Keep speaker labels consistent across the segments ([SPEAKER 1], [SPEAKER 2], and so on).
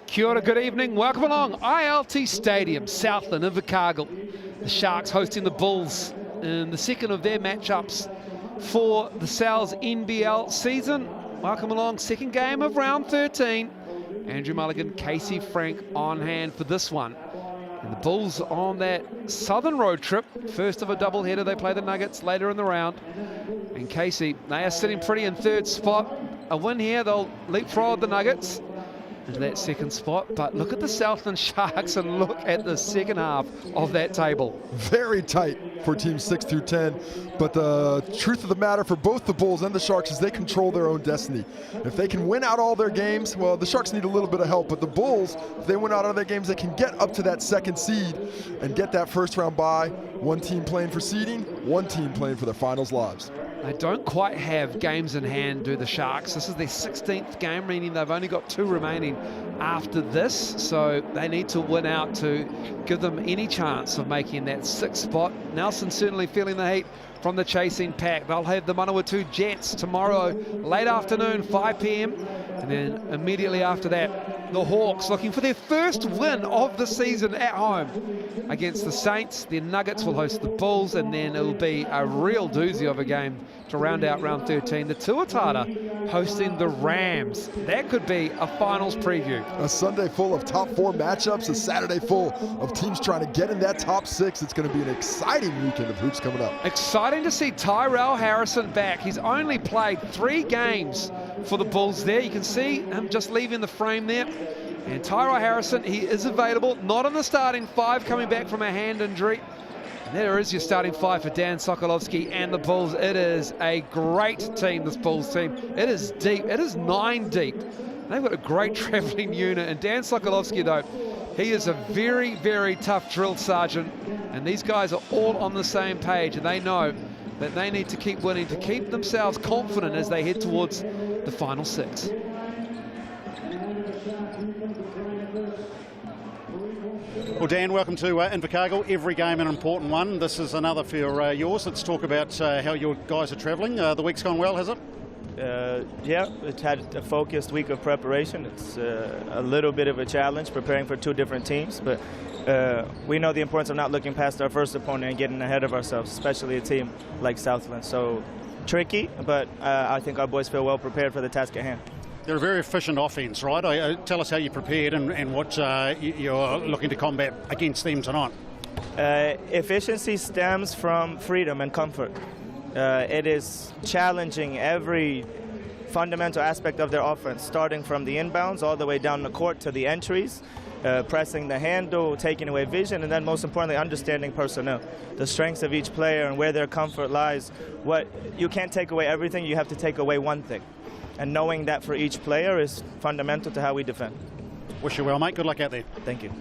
[SPEAKER 1] Kia ora, good evening. Welcome along. ILT Stadium, Southland, Invercargill. The Sharks hosting the Bulls in the second of their matchups for the Sal's NBL season. Welcome along. Second game of round 13. Andrew Mulligan, Casey Frank on hand for this one. And the Bulls on that southern road trip. First of a doubleheader. They play the Nuggets later in the round. And Casey, they are sitting pretty in third spot. A win here, they'll leapfrog the Nuggets into that second spot. But look at the Southland Sharks and look at the second half of that table.
[SPEAKER 2] Very tight for teams 6 through 10. But the truth of the matter for both the Bulls and the Sharks is they control their own destiny. If they can win out all their games, well, the Sharks need a little bit of help. But the Bulls, if they win out all their games, they can get up to that second seed and get that first round bye. One team playing for seeding, one team playing for their finals lives.
[SPEAKER 1] They don't quite have games in hand, do the Sharks. This is their 16th game, meaning they've only got 2 remaining after this. So they need to win out to give them any chance of making that 6th spot. Nelson certainly feeling the heat from the chasing pack. They'll have the Manawatu Jets tomorrow, late afternoon, 5 p.m. And then immediately after that, the Hawks looking for their first win of the season at home against the Saints. The Nuggets will host the Bulls, and then it'll be a real doozy of a game to round out round 13. The Tuatara hosting the Rams. That could be a finals preview.
[SPEAKER 2] A Sunday full of top 4 matchups, a Saturday full of teams trying to get in that top 6. It's going to be an exciting weekend of hoops coming up.
[SPEAKER 1] Exciting to see Tyrell Harrison back. He's only played 3 games for the Bulls there. You can see him just leaving the frame there. And Tyrell Harrison, he is available, not in the starting 5, coming back from a hand injury. And there is your starting 5 for Dan Sokolowski and the Bulls. It is a great team, this Bulls team. It is deep. It is 9 deep. They've got a great traveling unit. And Dan Sokolowski, though, he is a very, very tough drill sergeant. And these guys are all on the same page. And they know that they need to keep winning to keep themselves confident as they head towards the final 6.
[SPEAKER 3] Well, Dan, welcome to Invercargill. Every game an important one. This is another for yours. Let's talk about how your guys are travelling. The week's gone well, has it?
[SPEAKER 4] Yeah, it's had a focused week of preparation. It's a little bit of a challenge preparing for 2 different teams, but we know the importance of not looking past our first opponent and getting ahead of ourselves, especially a team like Southland. So tricky, but I think our boys feel well prepared for the task at hand.
[SPEAKER 3] They're a very efficient offence, right? Tell us how you prepared and what you're looking to combat against them tonight.
[SPEAKER 4] Efficiency stems from freedom and comfort. It is challenging every fundamental aspect of their offense, starting from the inbounds all the way down the court to the entries, pressing the handle, taking away vision, and then most importantly, understanding personnel, the strengths of each player and where their comfort lies. You can't take away everything, you have to take away one thing. And knowing that for each player is fundamental to how we defend.
[SPEAKER 3] Wish you well, mate. Good luck out there.
[SPEAKER 4] Thank you.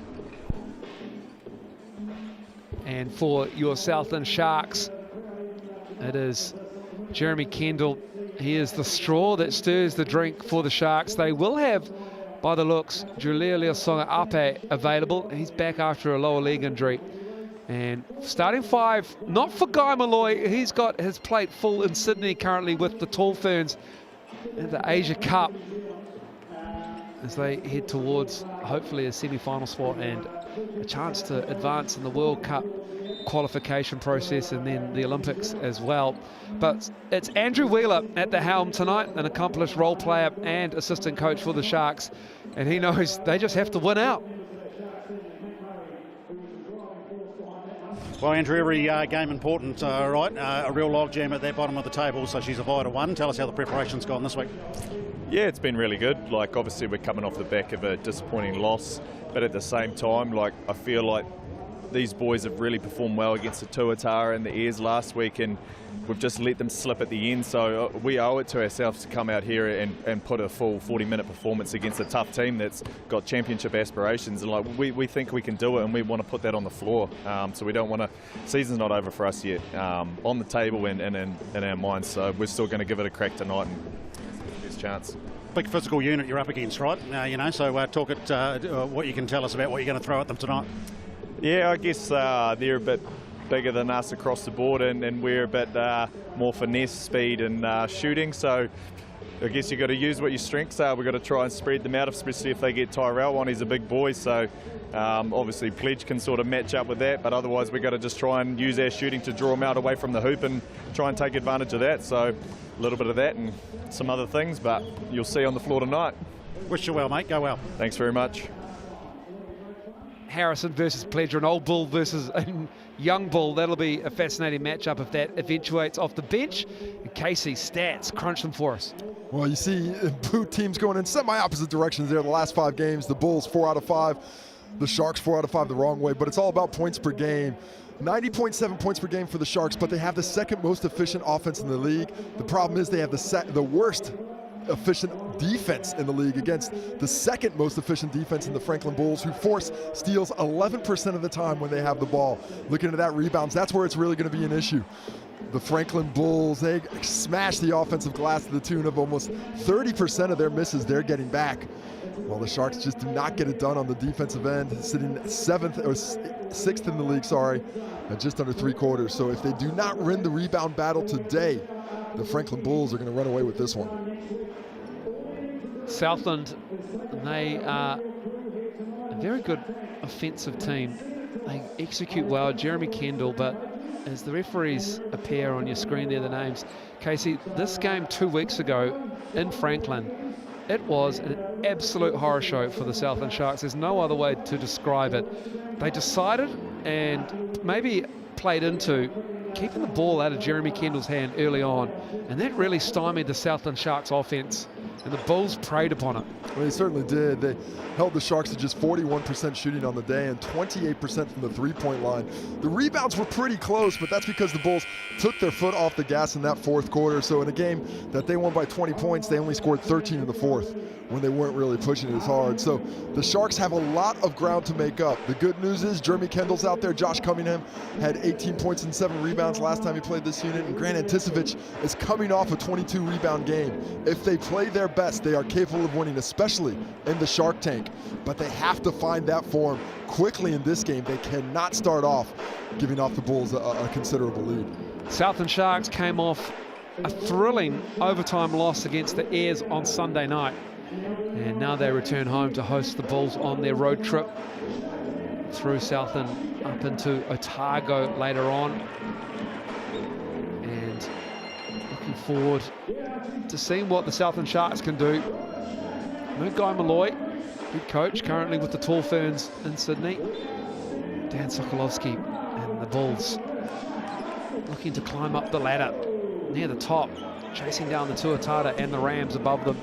[SPEAKER 1] And for your Southland Sharks, it is Jeremy Kendall. He is the straw that stirs the drink for the Sharks. They will have, by the looks, Julia Leosonga Ape available. He's back after a lower leg injury. And starting 5, not for Guy Malloy. He's got his plate full in Sydney currently with the Tall Ferns in the Asia Cup as they head towards hopefully a semi-final spot and a chance to advance in the World Cup qualification process and then the Olympics as well. But it's Andrew Wheeler at the helm tonight, an accomplished role player and assistant coach for the Sharks, and he knows they just have to win out.
[SPEAKER 3] Well, Andrew, every game important, right? A real logjam at that bottom of the table, so she's a vital one. Tell us how the preparation's gone this week.
[SPEAKER 5] Yeah, it's been really good. Like, obviously, we're coming off the back of a disappointing loss, but at the same time, like, I feel like these boys have really performed well against the Tuatara and the Airs last week, and we've just let them slip at the end. So we owe it to ourselves to come out here and put a full 40-minute performance against a tough team that's got championship aspirations. And like we think we can do it, and we want to put that on the floor. So we don't want to. Season's not over for us yet. On the table and in our minds. So we're still going to give it a crack tonight and best chance.
[SPEAKER 3] Big physical unit you're up against, right? So talk at what you can tell us about what you're going to throw at them tonight.
[SPEAKER 5] Yeah, I guess they're a bit bigger than us across the board, and we're a bit more finesse, speed and shooting. So I guess you've got to use what your strengths are. We've got to try and spread them out, especially if they get Tyrell on. He's a big boy, so obviously Pledge can sort of match up with that, but otherwise we've got to just try and use our shooting to draw them out away from the hoop and try and take advantage of that. So a little bit of that and some other things, but you'll see on the floor tonight.
[SPEAKER 3] Wish you well, mate. Go well.
[SPEAKER 5] Thanks very much.
[SPEAKER 1] Harrison versus Pledger, an old bull versus a young bull. That'll be a fascinating matchup if that eventuates off the bench. And Casey, stats, crunch them for us.
[SPEAKER 2] Well, you see both teams going in semi-opposite directions there the last 5 games. The Bulls 4 out of 5, the Sharks 4 out of 5 the wrong way, but it's all about points per game. 90.7 points per game for the Sharks, but they have the second most efficient offense in the league. The problem is they have the worst efficient defense in the league against the second most efficient defense in the Franklin Bulls, who force steals 11% of the time when they have the ball. Looking at that rebounds, that's where it's really going to be an issue. The Franklin Bulls, they smash the offensive glass to the tune of almost 30% of their misses they're getting back. While the Sharks just do not get it done on the defensive end, sitting 7th or 6th in the league, at just under 3/4. So if they do not win the rebound battle today, the Franklin Bulls are going to run away with this one.
[SPEAKER 1] Southland, they are a very good offensive team. They execute well. Jeremy Kendall, but as the referees appear on your screen there, the names. Casey, this game 2 weeks ago in Franklin, it was an absolute horror show for the Southland Sharks. There's no other way to describe it. They decided and maybe played into keeping the ball out of Jeremy Kendall's hand early on, and that really stymied the Southland Sharks offense, and the Bulls preyed upon it.
[SPEAKER 2] Well, they certainly did. They held the Sharks to just 41% shooting on the day and 28% from the three-point line. The rebounds were pretty close, but that's because the Bulls took their foot off the gas in that 4th quarter. So in a game that they won by 20 points, they only scored 13 in the 4th when they weren't really pushing it as hard. So the Sharks have a lot of ground to make up. The good news is Jeremy Kendall's out there. Josh Cunningham had 18 points and 7 rebounds last time he played this unit, and Grant Anticevich is coming off a 22 rebound game. If they play their best, they are capable of winning, especially in the Shark Tank. But they have to find that form quickly in this game. They cannot start off giving off the Bulls a considerable lead.
[SPEAKER 1] Southland Sharks came off a thrilling overtime loss against the Airs on Sunday night. And now they return home to host the Bulls on their road trip through Southland up into Otago later on. And looking forward to seeing what the Southland Sharks can do. No Guy Malloy, head coach, currently with the Tall Ferns in Sydney. Dan Sokolowski and the Bulls looking to climb up the ladder near the top, chasing down the Tuatara and the Rams above them.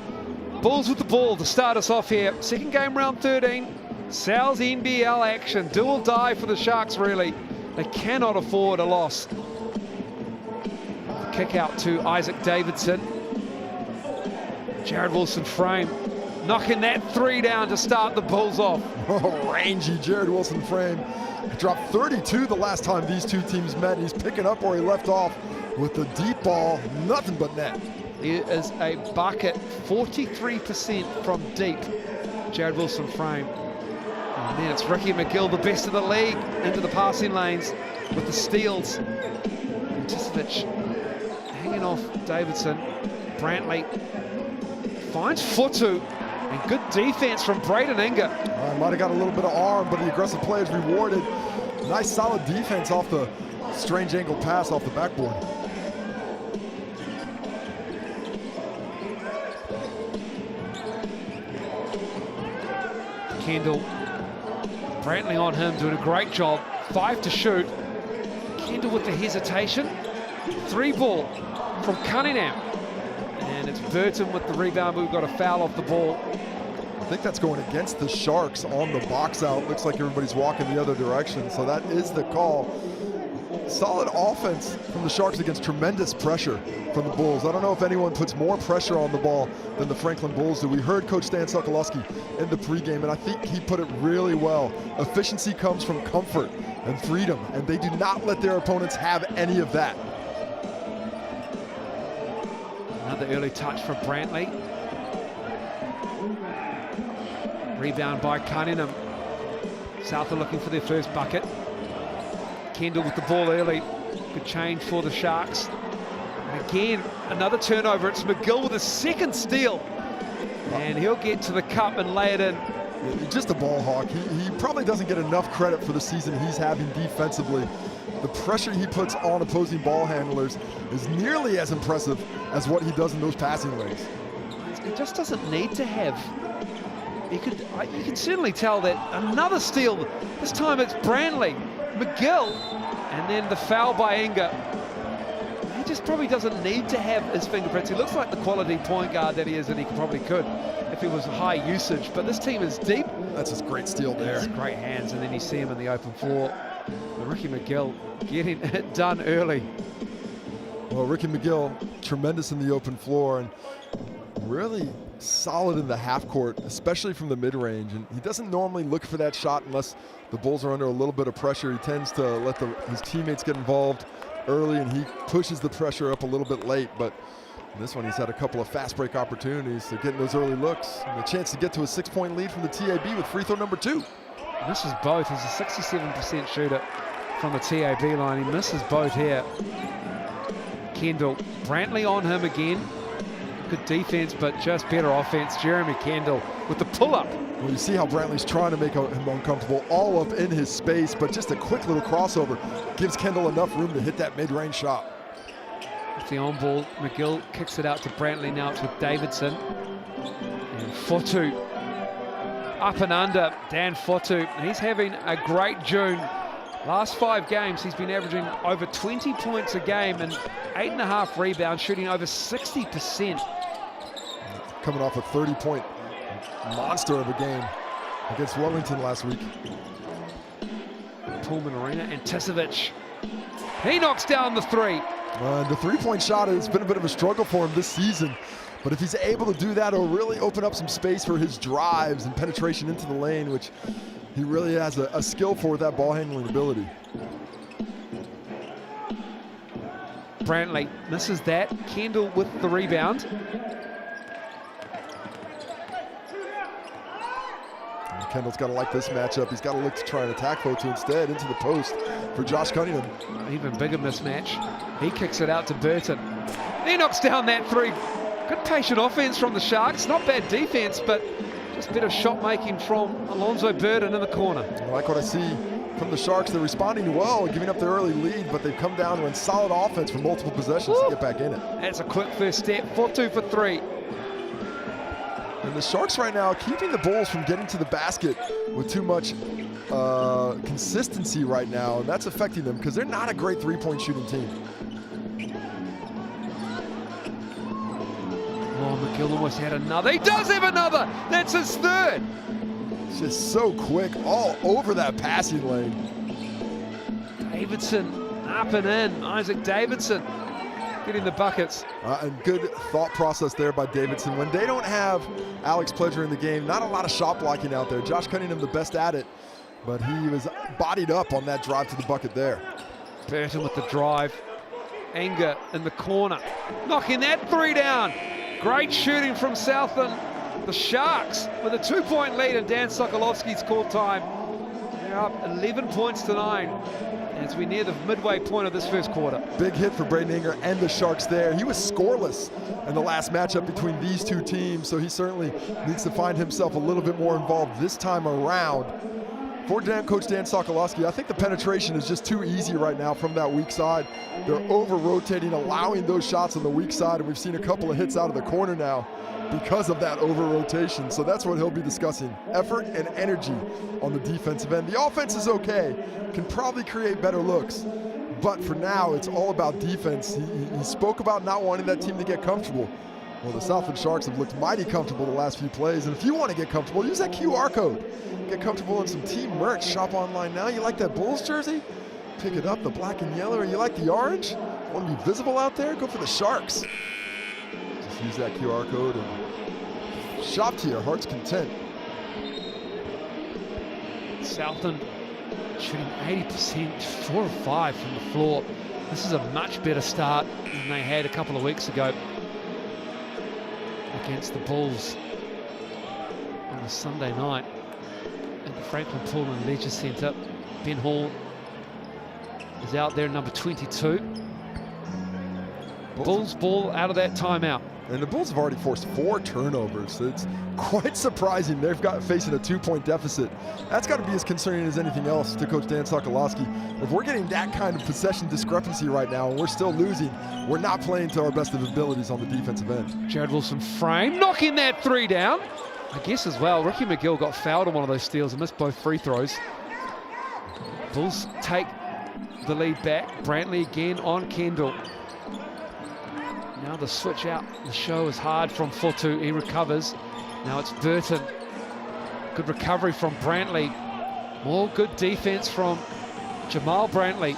[SPEAKER 1] Bulls with the ball to start us off here. Second game, round 13. Sal's NBL action. Do or die for the Sharks, really. They cannot afford a loss. Kick out to Isaac Davidson. Jared Wilson-Frame knocking that 3 down to start the Bulls off.
[SPEAKER 2] Oh, rangy Jared Wilson-Frame. Dropped 32 the last time these two teams met. He's picking up where he left off with the deep ball. Nothing but net.
[SPEAKER 1] He is a bucket, 43% from deep, Jared Wilson-Frame. And then it's Ricky McGill, the best of the league, into the passing lanes with the steals. Anticevich hanging off Davidson. Brantley finds Futu, and good defense from Braden Inga.
[SPEAKER 2] Might have got a little bit of arm, but the aggressive play is rewarded. Nice solid defense off the strange angle pass off the backboard.
[SPEAKER 1] Kendall, Brantley on him, doing a great job. 5 to shoot. Kendall with the hesitation. 3 ball from Cunningham. And it's Burton with the rebound, but we've got a foul off the ball.
[SPEAKER 2] I think that's going against the Sharks on the box out. Looks like everybody's walking the other direction, so that is the call. Solid offense from the Sharks against tremendous pressure from the Bulls. I don't know if anyone puts more pressure on the ball than the Franklin Bulls do. We heard Coach Dan Sokolowski in the pregame, and I think he put it really well. Efficiency comes from comfort and freedom, and they do not let their opponents have any of that.
[SPEAKER 1] Another early touch from Brantley. Rebound by Cunningham. South are looking for their first bucket. Kendall with the ball early. Good change for the Sharks. And again, another turnover. It's McGill with a second steal. And he'll get to the cup and lay it in.
[SPEAKER 2] Just a ball hawk. He probably doesn't get enough credit for the season he's having defensively. The pressure he puts on opposing ball handlers is nearly as impressive as what he does in those passing lanes.
[SPEAKER 1] He just doesn't need to have. You can certainly tell that another steal. This time it's Brantley, McGill, and then the foul by Inga. He just probably doesn't need to have his fingerprints. He looks like the quality point guard that he is, and he probably could if he was high usage. But this team is deep.
[SPEAKER 2] That's a great steal there.
[SPEAKER 1] It's great hands, and then you see him in the open floor. Ricky McGill getting it done early.
[SPEAKER 2] Well, Ricky McGill, tremendous in the open floor and really solid in the half court, especially from the mid-range. And he doesn't normally look for that shot unless the Bulls are under a little bit of pressure. He tends to let his teammates get involved early, and he pushes the pressure up a little bit late. But in this one, he's had a couple of fast break opportunities to get in those early looks and a chance to get to a 6-point lead from the TAB with free throw number 2.
[SPEAKER 1] Misses both. He's a 67% shooter from the TAB line. He misses both here. Kendall, Brantley on him again. Good defense, but just better offense. Jeremy Kendall with the pull-up.
[SPEAKER 2] Well, you see how Brantley's trying to make him uncomfortable, all up in his space, but just a quick little crossover gives Kendall enough room to hit that mid-range shot.
[SPEAKER 1] With the on-ball, McGill kicks it out to Brantley. Now it's with Davidson. And Fotu up and under. Dan Fotu, he's having a great June. Last 5 games, he's been averaging over 20 points a game and 8.5 rebounds, shooting over 60%.
[SPEAKER 2] Coming off a 30-point monster of a game against Wellington last week.
[SPEAKER 1] Pullman Arena and Tisovic. He knocks down the 3.
[SPEAKER 2] The 3-point shot has been a bit of a struggle for him this season. But if he's able to do that, it'll really open up some space for his drives and penetration into the lane, which he really has a skill for with that ball handling ability.
[SPEAKER 1] Brantley misses that. Kendall with the rebound.
[SPEAKER 2] And Kendall's got to like this matchup. He's got to look to try and attack Fotu instead into the post for Josh Cunningham.
[SPEAKER 1] Even bigger mismatch. He kicks it out to Burton. He knocks down that 3. Good patient offense from the Sharks. Not bad defense, but just a bit of shot making from Alonzo Burton in the corner.
[SPEAKER 2] I like what I see from the Sharks. They're responding well, giving up their early lead, but they've come down with solid offense for multiple possessions to get back in it.
[SPEAKER 1] That's a quick first step. 4-2 for 3.
[SPEAKER 2] And the Sharks right now keeping the Bulls from getting to the basket with too much consistency right now, and that's affecting them because they're not a great 3-point shooting team.
[SPEAKER 1] Oh, McGill almost had another. He does have another. That's his 3rd.
[SPEAKER 2] It's just so quick, all over that passing lane.
[SPEAKER 1] Davidson up and in. Isaac Davidson getting the buckets.
[SPEAKER 2] And good thought process there by Davidson. When they don't have Alex Pledger in the game, not a lot of shot blocking out there. Josh Cunningham the best at it, but he was bodied up on that drive to the bucket there.
[SPEAKER 1] Burton with the drive. Anger in the corner. Knocking that 3 down. Great shooting from Southland. The Sharks with a 2-point lead, and Dan Sokolovsky's call time. They're up 11 points to 9 as we near the midway point of this first quarter.
[SPEAKER 2] Big hit for Braden Anger and the Sharks there. He was scoreless in the last matchup between these two teams, so he certainly needs to find himself a little bit more involved this time around. For Coach Dan Sokolovsky, I think the penetration is just too easy right now from that weak side. They're over-rotating, allowing those shots on the weak side, and we've seen a couple of hits out of the corner now because of that over-rotation. So that's what he'll be discussing, effort and energy on the defensive end. The offense is okay, can probably create better looks, but for now, it's all about defense. He spoke about not wanting that team to get comfortable. Well, the Southland Sharks have looked mighty comfortable the last few plays, and if you want to get comfortable, use that QR code. Get comfortable in some team merch. Shop online now. You like that Bulls jersey? Pick it up, the black and yellow, or you like the orange? Want to be visible out there? Go for the Sharks. Just use that QR code and shop to your heart's content.
[SPEAKER 1] Southland shooting 80%, 4 of 5 from the floor. This is a much better start than they had a couple of weeks ago against the Bulls on a Sunday night at the Franklin Pullman Leisure Centre. Ben Hall is out there, number 22. Bulls ball out of that timeout.
[SPEAKER 2] And the Bulls have already forced 4 turnovers. It's quite surprising. They've got facing a 2-point deficit. That's got to be as concerning as anything else to Coach Dan Sokolowski. If we're getting that kind of possession discrepancy right now and we're still losing, we're not playing to our best of abilities on the defensive end.
[SPEAKER 1] Jared Wilson frame, knocking that 3 down. I guess as well, Ricky McGill got fouled on one of those steals and missed both free throws. Bulls take the lead back. Brantley again on Kendall. Now the switch out, the show is hard from Fotu, he recovers. Now it's Burton. Good recovery from Brantley. More good defense from Jamal Brantley.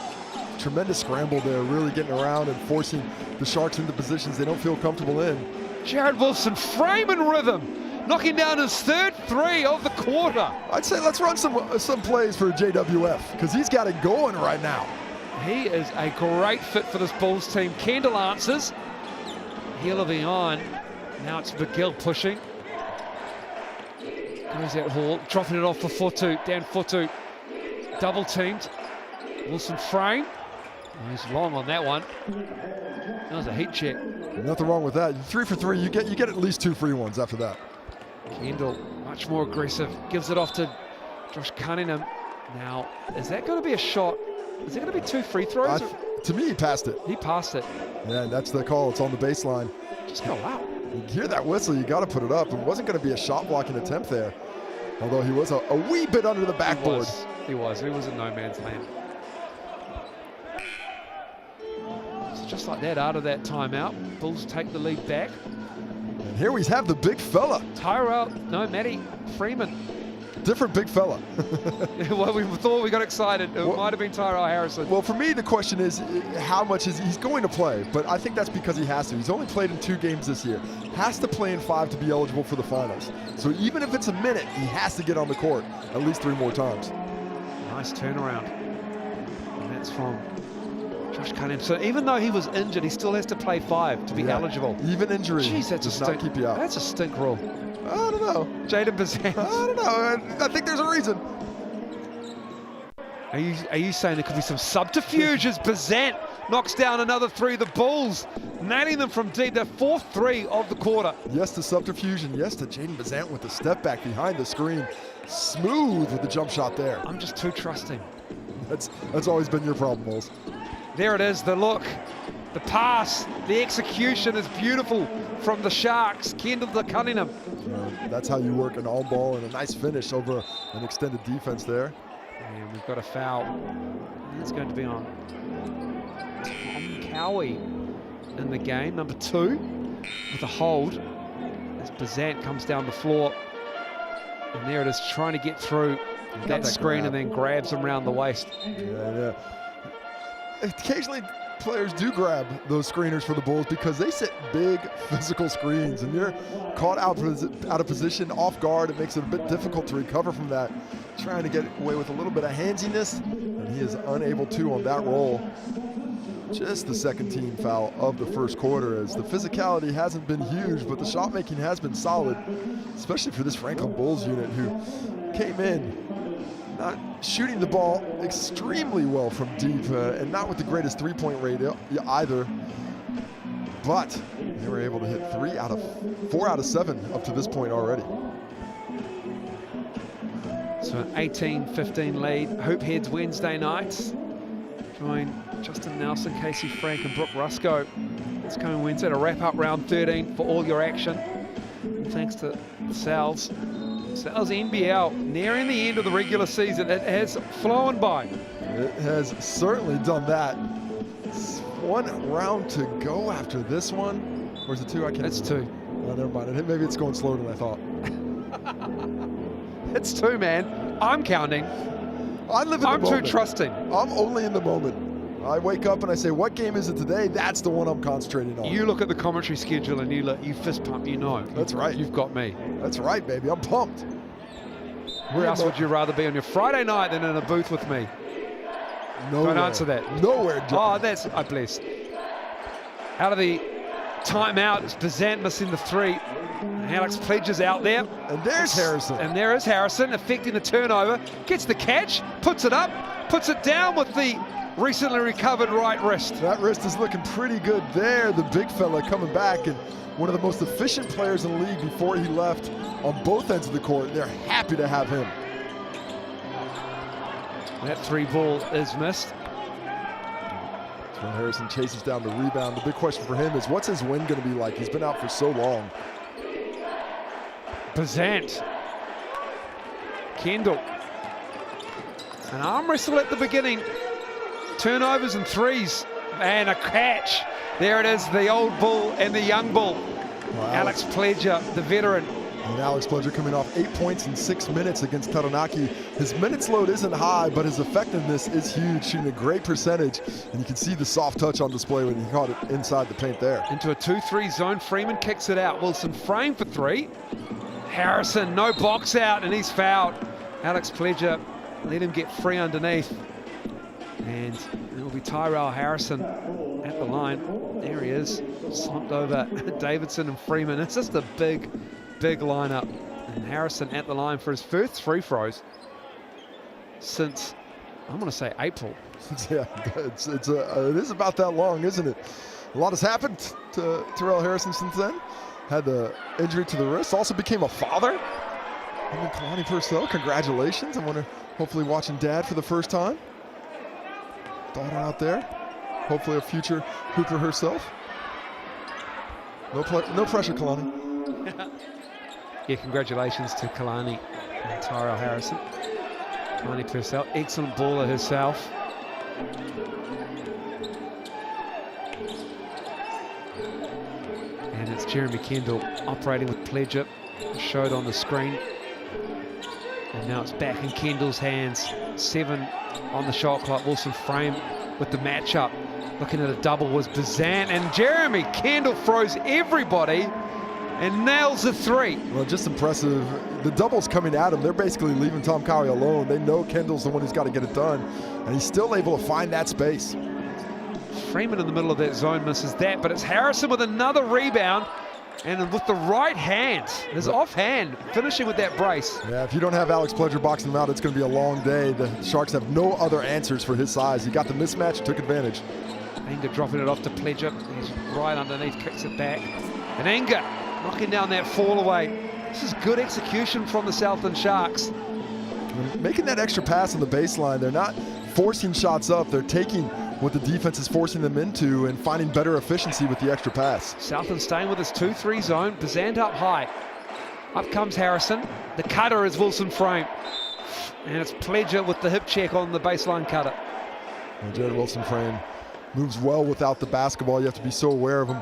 [SPEAKER 2] Tremendous scramble there, really getting around and forcing the Sharks into positions they don't feel comfortable in.
[SPEAKER 1] Jared Wilson frame and rhythm, knocking down his 3rd 3 of the quarter.
[SPEAKER 2] I'd say let's run some plays for JWF, because he's got it going right now.
[SPEAKER 1] He is a great fit for this Bulls team. Kendall answers. Healy on. Now it's McGill pushing. Goes that Hall, dropping it off for Fotu. Dan Fotu, double teamed. Wilson frame. Oh, he's long on that one. That was a heat check.
[SPEAKER 2] Nothing wrong with that. 3 for 3. You get at least 2 free ones after that.
[SPEAKER 1] Kendall, much more aggressive. Gives it off to Josh Cunningham. Now, is that going to be a shot? Is it going to be 2 free throws?
[SPEAKER 2] To me, he passed it.
[SPEAKER 1] He passed it.
[SPEAKER 2] Yeah, that's the call. It's on the baseline.
[SPEAKER 1] Just go out.
[SPEAKER 2] You hear that whistle, you got to put it up. It wasn't going to be a shot blocking attempt there. Although he was a wee bit under the backboard.
[SPEAKER 1] He was in no man's land. So just like that, out of that timeout, Bulls take the lead back.
[SPEAKER 2] And here we have the big fella.
[SPEAKER 1] Matty Freeman.
[SPEAKER 2] Different big fella.
[SPEAKER 1] Well, we thought we got excited. It might have been Tyrell Harrison.
[SPEAKER 2] Well, for me, the question is how much is he's going to play? But I think that's because he has to. He's only played in 2 games this year. Has to play in 5 to be eligible for the finals. So even if it's a minute, he has to get on the court at least 3 more times.
[SPEAKER 1] Nice turnaround. And that's from Josh Cunningham. So even though he was injured, he still has to play 5 to be eligible.
[SPEAKER 2] Even injury
[SPEAKER 1] does not
[SPEAKER 2] keep you out.
[SPEAKER 1] That's a stink rule.
[SPEAKER 2] I don't know.
[SPEAKER 1] Jaden Bazant.
[SPEAKER 2] I don't know. I think there's a reason.
[SPEAKER 1] Are you saying there could be some subterfuge as Bazant knocks down another 3? The Bulls nailing them from deep. Their 4th 3 of the quarter.
[SPEAKER 2] Yes to subterfuge, and yes to Jaden Bazant with the step back behind the screen. Smooth with the jump shot there.
[SPEAKER 1] I'm just too trusting.
[SPEAKER 2] That's always been your problem, Bulls.
[SPEAKER 1] There it is, the look, the pass, the execution is beautiful from the Sharks. Kendall to Cunningham.
[SPEAKER 2] That's how you work an on ball and a nice finish over an extended defense there.
[SPEAKER 1] And we've got a foul. It's going to be on Tom Cowie in the game, number 2, with a hold as Bazant comes down the floor. And there it is, trying to get through that screen and then grabs him around the waist.
[SPEAKER 2] Yeah. Occasionally, players do grab those screeners for the Bulls because they set big physical screens, and you're caught out of position, off guard. It makes it a bit difficult to recover from that. Trying to get away with a little bit of handsiness, and he is unable to on that roll. Just the 2nd team foul of the 1st quarter, as the physicality hasn't been huge, but the shot making has been solid, especially for this Franklin Bulls unit who came in not shooting the ball extremely well from deep and not with the greatest 3-point rate either, but they were able to hit 4 out of 7 up to this point already.
[SPEAKER 1] So an 18-15 lead. Hoop Heads Wednesday nights. Join Justin Nelson, Casey Frank and Brooke Rusco. It's coming Wednesday to wrap up round 13 for all your action. And thanks to Sal's NBL, nearing the end of the regular season. It has flown by.
[SPEAKER 2] It has certainly done that. It's 1 round to go after this one. Or is it 2? I can't remember.
[SPEAKER 1] It's 2.
[SPEAKER 2] Oh, never mind. Maybe it's going slower than I thought.
[SPEAKER 1] It's 2, man. I'm counting.
[SPEAKER 2] I'm
[SPEAKER 1] too trusting.
[SPEAKER 2] I'm only in the moment. I wake up and I say, what game is it today? That's the one I'm concentrating on.
[SPEAKER 1] You look at the commentary schedule and you fist pump, you know.
[SPEAKER 2] That's right.
[SPEAKER 1] You've got me.
[SPEAKER 2] That's right, baby. I'm pumped.
[SPEAKER 1] Where else would you rather be on your Friday night than in a booth with me?
[SPEAKER 2] Nowhere.
[SPEAKER 1] Don't answer that.
[SPEAKER 2] Nowhere, John.
[SPEAKER 1] Oh, I'm blessed. Out of the timeout, it's Bazant missing the 3. Alex Pledge is out there.
[SPEAKER 2] And there's Harrison.
[SPEAKER 1] And there is Harrison, affecting the turnover. Gets the catch, puts it up, puts it down with the recently recovered right wrist.
[SPEAKER 2] That wrist is looking pretty good there. The big fella coming back, and one of the most efficient players in the league before he left on both ends of the court. They're happy to have him.
[SPEAKER 1] That 3 ball is missed.
[SPEAKER 2] Terrell Harrison chases down the rebound. The big question for him is, what's his win going to be like? He's been out for so long.
[SPEAKER 1] Bazant. Kendall. An arm wrestle at the beginning. Turnovers and 3s. And a catch. There it is, the old bull and the young bull.
[SPEAKER 2] Wow.
[SPEAKER 1] Alex Pledger, the veteran.
[SPEAKER 2] And Alex Pledger coming off 8 points in 6 minutes against Taranaki. His minutes load isn't high, but his effectiveness is huge, shooting a great percentage. And you can see the soft touch on display when he caught it inside the paint there.
[SPEAKER 1] Into a 2-3 zone, Freeman kicks it out. Wilson frame for 3. Harrison, no box out, and he's fouled. Alex Pledger, let him get free underneath. And it will be Tyrell Harrison at the line. There he is, slumped over Davidson and Freeman. It's just a big lineup. And Harrison at the line for his first free throws since, I'm going to say, April.
[SPEAKER 2] Yeah, it is about that long, isn't it? A lot has happened to Terrell Harrison since then. Had the injury to the wrist, also became a father. And then Kalani Purcell, congratulations. I wonder, hopefully watching dad for the first time. Daughter out there, hopefully a future hooper herself. No pressure, Kalani.
[SPEAKER 1] Yeah, congratulations to Kalani and Tyrell Harrison. Kalani Purcell, excellent baller herself. And it's Jeremy Kendall operating with Pledger, showed on the screen. And now it's back in Kendall's hands. 7 on the shot clock. Wilson frame with the matchup. Looking at a double was Bazant, and Jeremy Kendall throws everybody and nails the 3.
[SPEAKER 2] Well, just impressive. The double's coming at him. They're basically leaving Tom Cowie alone. They know Kendall's the one who's got to get it done, and he's still able to find that space.
[SPEAKER 1] Freeman in the middle of that zone misses that, but it's Harrison with another rebound, and with the right hand, his offhand, finishing with that brace.
[SPEAKER 2] Yeah, if you don't have Alex Pledger boxing him out, it's going to be a long day. The Sharks have no other answers for his size. He got the mismatch, took advantage.
[SPEAKER 1] Anger dropping it off to Pledger. He's right underneath, kicks it back. And Anger knocking down that fall away. This is good execution from the Southland Sharks.
[SPEAKER 2] Making that extra pass on the baseline, they're not forcing shots up. They're taking what the defense is forcing them into and finding better efficiency with the extra pass.
[SPEAKER 1] Southland staying with his 2-3 zone. Bazant up high. Up comes Harrison. The cutter is Wilson frame. And it's Pledger with the hip check on the baseline cutter.
[SPEAKER 2] Well, Jared Wilson frame moves well without the basketball. You have to be so aware of him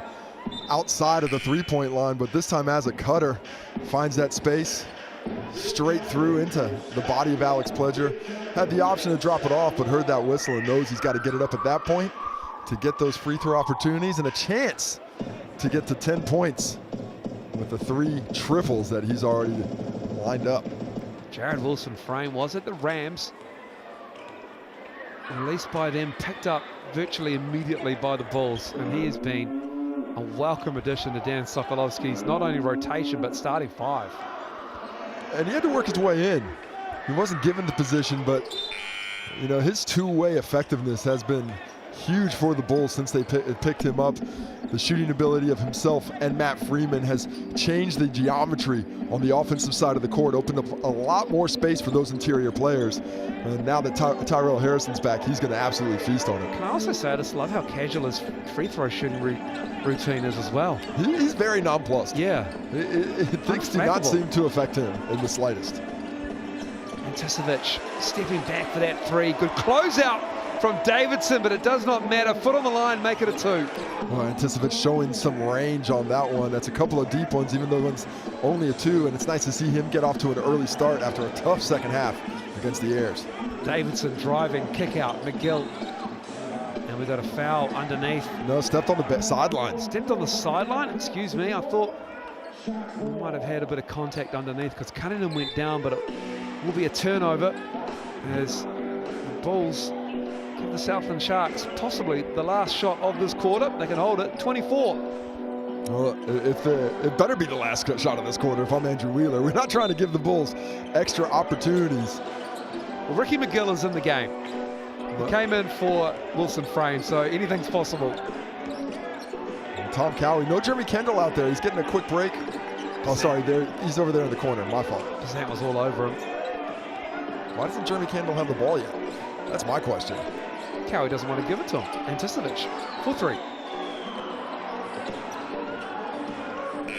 [SPEAKER 2] outside of the three-point line, but this time as a cutter, finds that space straight through into the body of Alex Pledger. Had the option to drop it off, but heard that whistle and knows he's got to get it up at that point to get those free throw opportunities and a chance to get to 10 points with the 3 triples that he's already lined up.
[SPEAKER 1] Jared Wilson frame was at the Rams. Released by them, picked up virtually immediately by the Bulls, and he has been a welcome addition to Dan Sokolovsky's not only rotation but starting 5.
[SPEAKER 2] And he had to work his way in. He wasn't given the position, but you know, his two-way effectiveness has been huge for the Bulls since they picked him up. The shooting ability of himself and Matt Freeman has changed the geometry on the offensive side of the court, opened up a lot more space for those interior players. And now that Tyrell Harrison's back, he's going to absolutely feast on it.
[SPEAKER 1] Can I also say I just love how casual his free throw shooting routine is as well.
[SPEAKER 2] He's very nonplussed.
[SPEAKER 1] Yeah.
[SPEAKER 2] Things do not seem to affect him in the slightest.
[SPEAKER 1] Anticevic stepping back for that 3. Good closeout from Davidson, but it does not matter. Foot on the line, make it a 2.
[SPEAKER 2] Well, Anticevic showing some range on that one. That's a couple of deep ones, even though one's only a 2, and it's nice to see him get off to an early start after a tough second half against the Airs.
[SPEAKER 1] Davidson driving, kick out, McGill. And we got a foul underneath.
[SPEAKER 2] No, stepped on the sideline.
[SPEAKER 1] Stepped on the sideline, excuse me. I thought we might have had a bit of contact underneath because Cunningham went down, but it will be a turnover as the Bulls give the Southland Sharks possibly the last shot of this quarter. They can hold it, 24.
[SPEAKER 2] Well, it better be the last shot of this quarter if I'm Andrew Wheeler. We're not trying to give the Bulls extra opportunities.
[SPEAKER 1] Well, Ricky McGill is in the game. He came in for Wilson Frame, so anything's possible.
[SPEAKER 2] And Tom Cowie, no Jeremy Kendall out there. He's getting a quick break. Oh, sorry, he's over there in the corner. My fault.
[SPEAKER 1] That was all over him.
[SPEAKER 2] Why doesn't Jeremy Kendall have the ball yet? That's my question.
[SPEAKER 1] Cowie doesn't want to give it to him. Anticipovic for 3.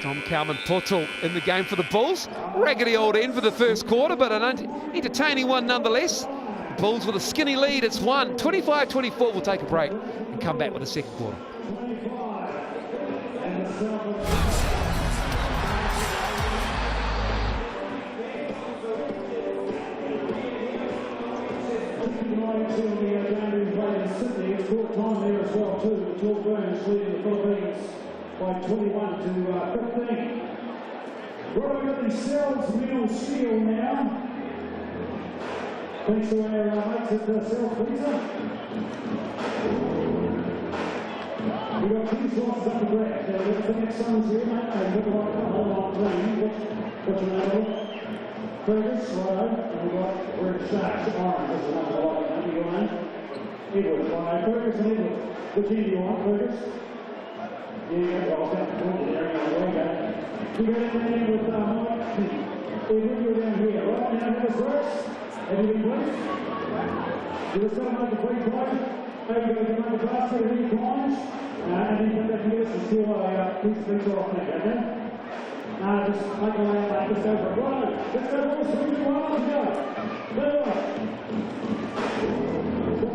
[SPEAKER 1] Tom Cowman Portal in the game for the Bulls. Raggedy old end for the first quarter, but an entertaining one nonetheless. The Bulls with a skinny lead. It's 25-24. We'll take a break and come back with the second quarter.
[SPEAKER 6] By 21 to 15. Well, we've got themselves middle steal now. Thanks to our mates at the South Freezer. We've got 2 slots up the break. The next one's here, mate. They've got like a whole lot of clean. What's your name? Fergus, right? And we've got Red Sharks, Orange. That's another lot of your name. Edward, right? Fergus and Edward. Which end do you want, Fergus? Yeah, well, I was out the corner there, we go in there with Mike. Edward, you're down here, right? Now, how this works? Everything please? You just got to make a free play. Maybe go to make a basket at any times. And then come back and get us to steal a piece of pizza off there, okay? Just make a way out, just over it. Right, let's go all 3 to 1, let's go. There we go.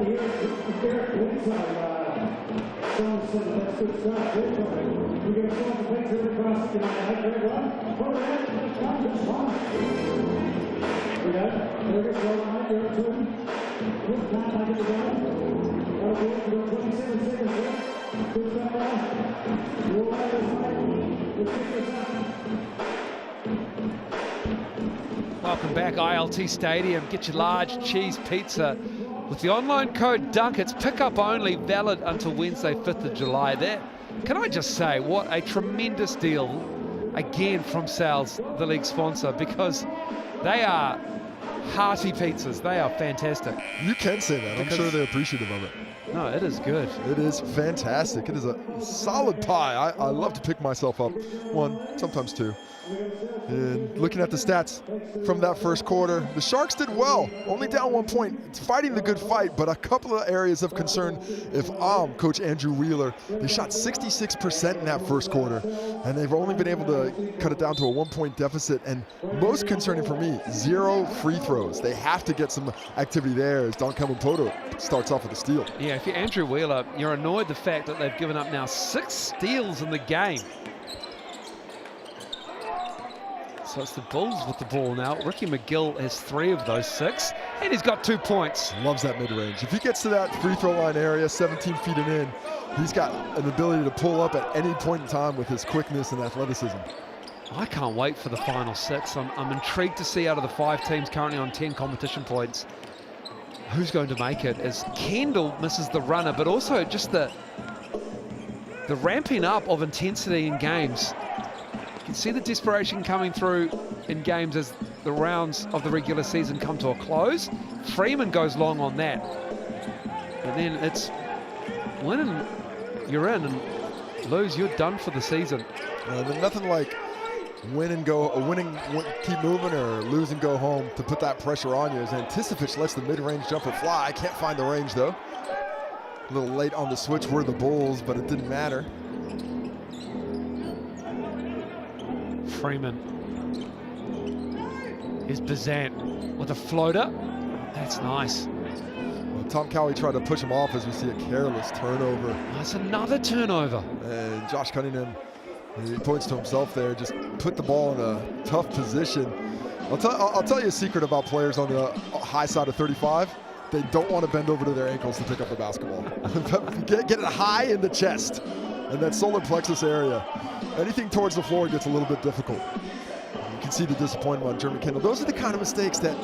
[SPEAKER 6] Here's Derek Winslow. That's good stuff. We're going to start the pizza every basket tonight. Very well. Put it out. That's fine. Here we go. There we go. Mate, you're up to him. Good. Can't take it to go. That'll be it. We've got 27 seconds left. Good stuff now. You're all over this, mate. Let's pick this up.
[SPEAKER 1] Welcome back, ILT Stadium. Get your large cheese pizza. With the online code DUNK, it's pick-up only, valid until Wednesday, 5th of July. There, can I just say, what a tremendous deal, again, from Sal's, the league sponsor, because they are hearty pizzas. They are fantastic.
[SPEAKER 2] You can say that. I'm sure they're appreciative of it.
[SPEAKER 1] No, it is good.
[SPEAKER 2] It is fantastic. It is a solid pie. I love to pick myself up 1, sometimes 2. And looking at the stats from that first quarter, the Sharks did well, only down 1 point. It's fighting the good fight, but a couple of areas of concern. If I'm Coach Andrew Wheeler, they shot 66% in that first quarter, and they've only been able to cut it down to a 1 point deficit. And most concerning for me, 0 free throws. They have to get some activity there as Don Poto starts off with a steal.
[SPEAKER 1] Yeah, if you're Andrew Wheeler, you're annoyed the fact that they've given up now 6 steals in the game. So it's the Bulls with the ball now. Ricky McGill has 3 of those 6, and he's got 2 points.
[SPEAKER 2] Loves that mid-range. If he gets to that free throw line area, 17 feet and in, he's got an ability to pull up at any point in time with his quickness and athleticism.
[SPEAKER 1] I can't wait for the final 6. I'm intrigued to see out of the 5 teams currently on 10 competition points, who's going to make it, as Kendall misses the runner, but also just the ramping up of intensity in games. You can see the desperation coming through in games as the rounds of the regular season come to a close. Freeman goes long on that. And then it's win and you're in, and lose, you're done for the season.
[SPEAKER 2] There's nothing like keep moving, or lose and go home to put that pressure on you. As Anticipovic lets the mid-range jumper fly. I can't find the range though. A little late on the switch were the Bulls, but it didn't matter.
[SPEAKER 1] Freeman. Here's Bazant with a floater. That's nice.
[SPEAKER 2] Well, Tom Cowie tried to push him off as we see a careless turnover.
[SPEAKER 1] That's another turnover.
[SPEAKER 2] And Josh Cunningham, he points to himself there, just put the ball in a tough position. I'll tell you a secret about players on the high side of 35. They don't want to bend over to their ankles to pick up the basketball. Get it high in the chest, and that solar plexus area. Anything towards the floor gets a little bit difficult. You can see the disappointment on Jeremy Kendall. Those are the kind of mistakes that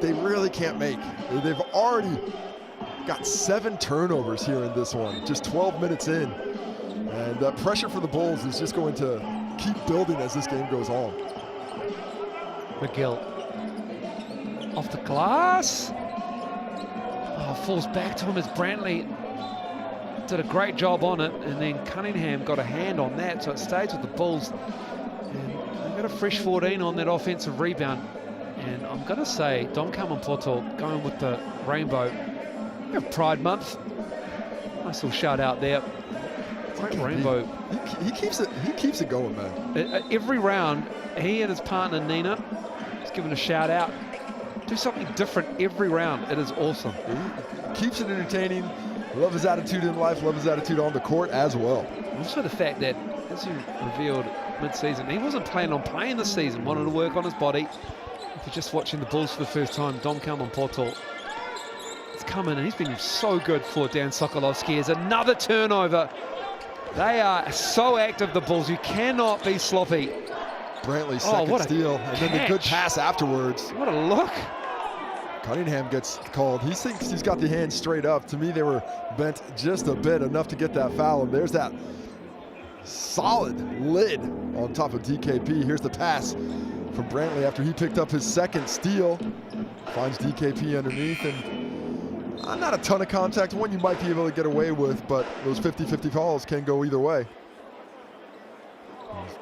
[SPEAKER 2] they really can't make. They've already got 7 turnovers here in this one, just 12 minutes in. And that pressure for the Bulls is just going to keep building as this game goes on.
[SPEAKER 1] McGill off the glass. Oh, falls back to him as Brantley did a great job on it, and then Cunningham got a hand on that, so it stays with the Bulls. And they've got a fresh 14 on that offensive rebound. And I'm going to say Dom Poto going with the rainbow. We have Pride Month. Nice little shout out there. Great rainbow.
[SPEAKER 2] He keeps it going, man.
[SPEAKER 1] Every round, he and his partner Nina is given a shout out. Do something different every round. It is awesome.
[SPEAKER 2] He keeps it entertaining. Love his attitude in life. Love his attitude on the court as well.
[SPEAKER 1] Also the fact that, as you revealed mid-season, he wasn't planning on playing this season. Wanted to work on his body. If you're just watching the Bulls for the first time, Dom Poto, it's coming, and he's been so good for Dan Sokolovsky. As another turnover. They are so active, the Bulls. You cannot be sloppy.
[SPEAKER 2] Brantley's second steal, and then the good pass afterwards.
[SPEAKER 1] What a look.
[SPEAKER 2] Cunningham gets called. He thinks he's got the hands straight up. To me, they were bent just a bit, enough to get that foul. And there's that solid lid on top of DKP. Here's the pass from Brantley after he picked up his second steal. Finds DKP underneath, and not a ton of contact. One you might be able to get away with, but those 50-50 calls can go either way.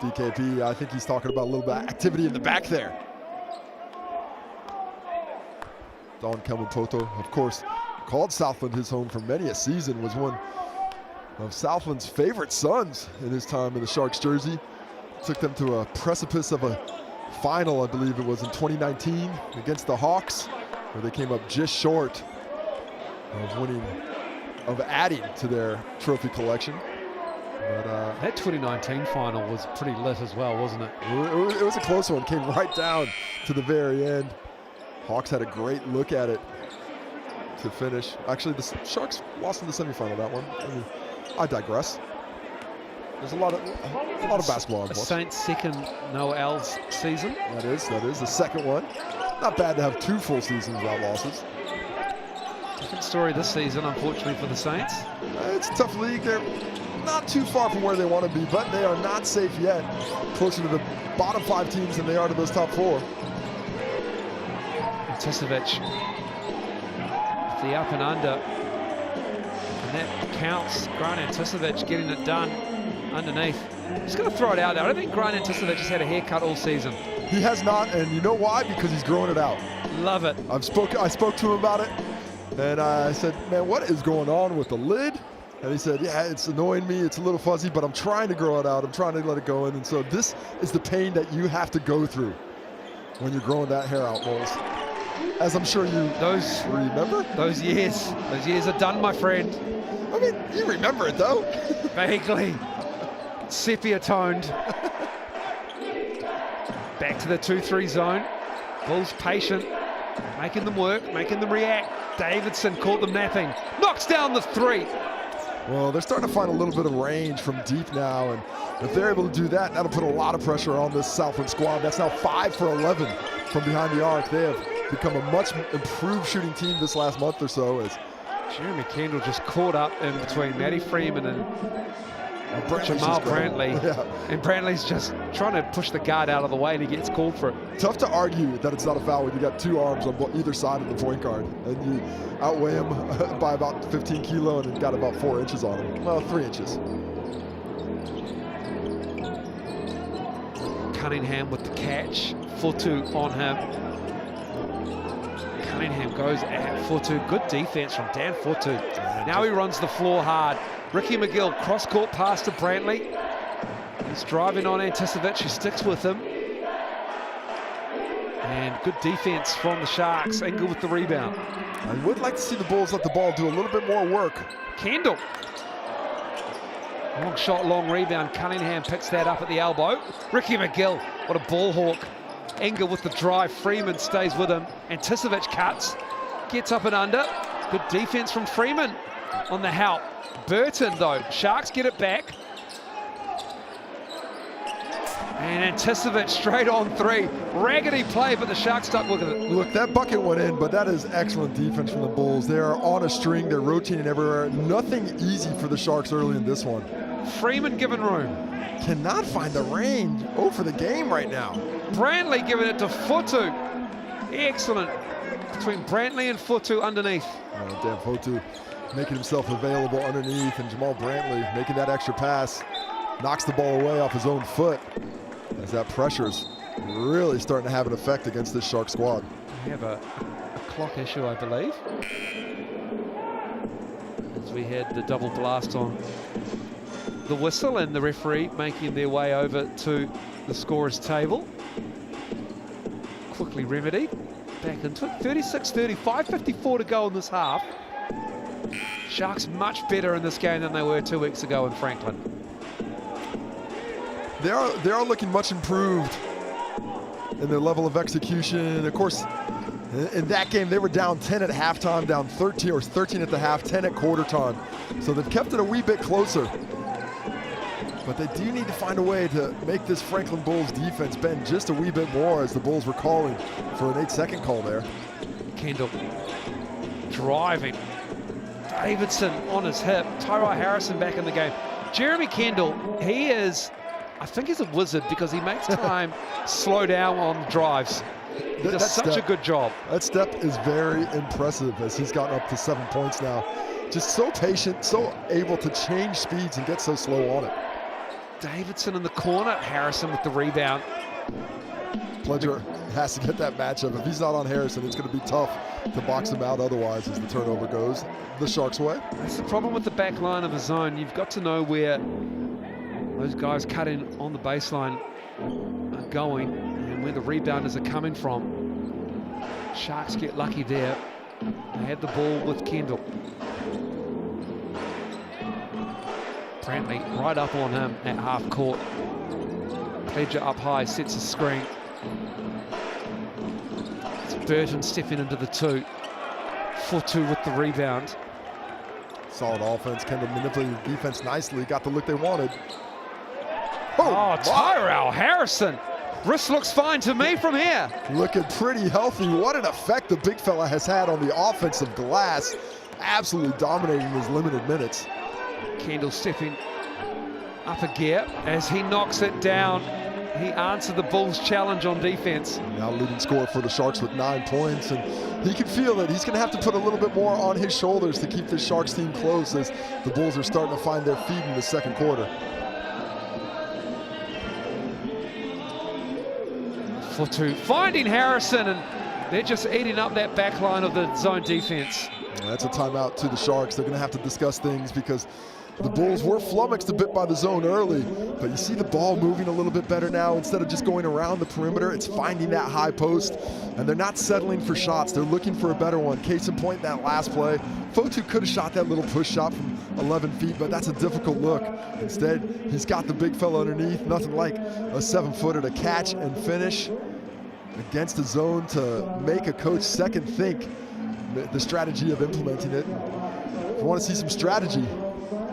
[SPEAKER 2] DKP, I think he's talking about a little bit of activity in the back there. Don Poto, of course, called Southland his home for many a season, was one of Southland's favorite sons in his time in the Sharks jersey. Took them to a precipice of a final, I believe it was in 2019, against the Hawks, where they came up just short of adding to their trophy collection. But
[SPEAKER 1] that 2019 final was pretty lit as well, wasn't it?
[SPEAKER 2] It was a close one. Came right down to the very end. Hawks had a great look at it to finish. Actually, the Sharks lost in the semifinal that one. I digress. There's a lot of basketball.
[SPEAKER 1] A Saints' second no-L's season.
[SPEAKER 2] That is the second one. Not bad to have 2 full seasons without losses.
[SPEAKER 1] Different story this season, unfortunately, for the Saints.
[SPEAKER 2] It's a tough league. They're not too far from where they want to be, but they are not safe yet. Closer to the bottom 5 teams than they are to those top 4.
[SPEAKER 1] Tisovic, the up and under, and that counts. Grant Tisovic getting it done underneath. Just going to throw it out there. I don't think Grant Tisovic has had a haircut all season.
[SPEAKER 2] He has not, and you know why? Because he's growing it out.
[SPEAKER 1] Love it.
[SPEAKER 2] I spoke to him about it, and I said, man, what is going on with the lid? And he said, yeah, it's annoying me. It's a little fuzzy, but I'm trying to grow it out. I'm trying to let it go in. And so this is the pain that you have to go through when you're growing that hair out, Moles. As I'm sure you remember.
[SPEAKER 1] Those years are done, my friend.
[SPEAKER 2] I mean, you remember it, though.
[SPEAKER 1] Vaguely. Sepia-toned. Back to the 2-3 zone. Bulls patient, making them work, making them react. Davidson caught them napping. Knocks down the 3.
[SPEAKER 2] Well, they're starting to find a little bit of range from deep now, and if they're able to do that, that'll put a lot of pressure on this Southland squad. That's now 5 for 11 from behind the arc. They have become a much improved shooting team this last month or so. As
[SPEAKER 1] Jeremy Kendall just caught up in between Matty Freeman and Jamal Brantley. Yeah. And Brantley's just trying to push the guard out of the way, and he gets called for it.
[SPEAKER 2] Tough to argue that it's not a foul when you got 2 arms on either side of the point guard, and you outweigh him by about 15 kilo and got about 4 inches on him. Well, 3 inches.
[SPEAKER 1] Cunningham with the catch. Fotu on him. Cunningham goes at Fotu. Good defense from Dan Fotu. Now he runs the floor hard. Ricky McGill, cross-court pass to Brantley. He's driving on Anticevic. He sticks with him. And good defense from the Sharks. Engel with the rebound.
[SPEAKER 2] I would like to see the Bulls let the ball do a little bit more work.
[SPEAKER 1] Kendall. Long shot, long rebound. Cunningham picks that up at the elbow. Ricky McGill, what a ball hawk. Engel with the drive. Freeman stays with him. Anticevic cuts. Gets up and under. Good defense from Freeman on the help. Burton, though. Sharks get it back. And Anticevic straight on 3. Raggedy play, but the Sharks stuck with it.
[SPEAKER 2] Look, that bucket went in, but that is excellent defense from the Bulls. They are on a string. They're rotating everywhere. Nothing easy for the Sharks early in this one.
[SPEAKER 1] Freeman given room.
[SPEAKER 2] Cannot find the range. For the game right now.
[SPEAKER 1] Brantley giving it to Fotu. Excellent between Brantley and Fotu underneath.
[SPEAKER 2] Oh, Dan Fotu making himself available underneath, and Jamal Brantley making that extra pass. Knocks the ball away off his own foot as that pressure's really starting to have an effect against this Shark squad.
[SPEAKER 1] We have a clock issue, I believe, as we had the double blast on the whistle, and the referee making their way over to the scorer's table. Quickly remedied. Back into it. 36-30, 5:54 to go in this half. Sharks much better in this game than they were 2 weeks ago in Franklin.
[SPEAKER 2] They are looking much improved in their level of execution. Of course, in that game, they were down 10 at halftime, down 13 at the half, 10 at quarter time. So they've kept it a wee bit closer. But they do need to find a way to make this Franklin Bulls defense bend just a wee bit more, as the Bulls were calling for an 8-second call there.
[SPEAKER 1] Kendall driving. Davidson on his hip. Tyrod Harrison back in the game. Jeremy Kendall, he is, I think he's a wizard, because he makes time slow down on drives. He does such a good job.
[SPEAKER 2] That step is very impressive, as he's gotten up to 7 points now. Just so patient, so able to change speeds and get so slow on it.
[SPEAKER 1] Davidson in the corner, Harrison with the rebound.
[SPEAKER 2] Pledger has to get that matchup. If he's not on Harrison, it's going to be tough to box him out otherwise, as the turnover goes the Sharks' way.
[SPEAKER 1] That's the problem with the back line of the zone. You've got to know where those guys cutting on the baseline are going and where the rebounders are coming from. Sharks get lucky there. They had the ball with Kendall. Brantley right up on him at half court. Pledger up high, sets a screen. It's Burton stepping into the 2. 4-2 with the rebound.
[SPEAKER 2] Solid offense. Kendall manipulated the defense nicely. Got the look they wanted.
[SPEAKER 1] Oh, Tyrell Harrison. Wrist looks fine to me from here.
[SPEAKER 2] Looking pretty healthy. What an effect the big fella has had on the offensive glass. Absolutely dominating his limited minutes.
[SPEAKER 1] Kendall stepping up a gear as he knocks it down. He answered the Bulls' challenge on defense.
[SPEAKER 2] Now leading scorer for the Sharks with 9 points, and he can feel that he's going to have to put a little bit more on his shoulders to keep this Sharks team close, as the Bulls are starting to find their feet in the second quarter.
[SPEAKER 1] 4-2, finding Harrison, and they're just eating up that back line of the zone defense.
[SPEAKER 2] That's a timeout to the Sharks. They're going to have to discuss things, because the Bulls were flummoxed a bit by the zone early, but you see the ball moving a little bit better now. Instead of just going around the perimeter, it's finding that high post, and they're not settling for shots. They're looking for a better one. Case in point, that last play, Fotu could have shot that little push shot from 11 feet, but that's a difficult look. Instead, he's got the big fella underneath. Nothing like a 7-footer to catch and finish against the zone to make a coach second think the strategy of implementing it. If you want to see some strategy,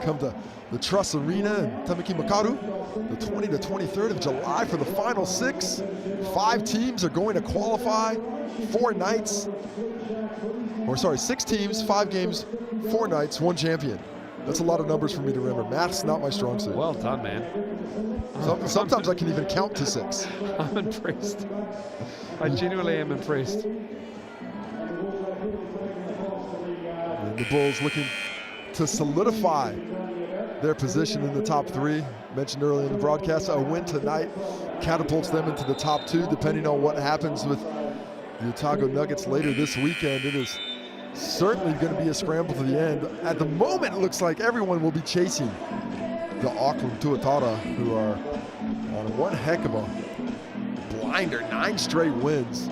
[SPEAKER 2] come to the Truss Arena in Tamaki Makaru, the 20th to 23rd of July for the Final Six. 5 teams are going to qualify, 4 nights, or sorry, 6 teams, 5 games, 4 nights, 1 champion. That's a lot of numbers for me to remember. Math's not my strong suit.
[SPEAKER 1] Well done, man.
[SPEAKER 2] Sometimes I can even count to 6.
[SPEAKER 1] I'm impressed. I genuinely am impressed.
[SPEAKER 2] And the Bulls looking to solidify their position in the top 3. Mentioned earlier in the broadcast, a win tonight catapults them into the top 2, depending on what happens with the Otago Nuggets later this weekend. It is certainly going to be a scramble to the end. At the moment, it looks like everyone will be chasing the Auckland Tuatara, who are on one heck of a blinder, 9 straight wins.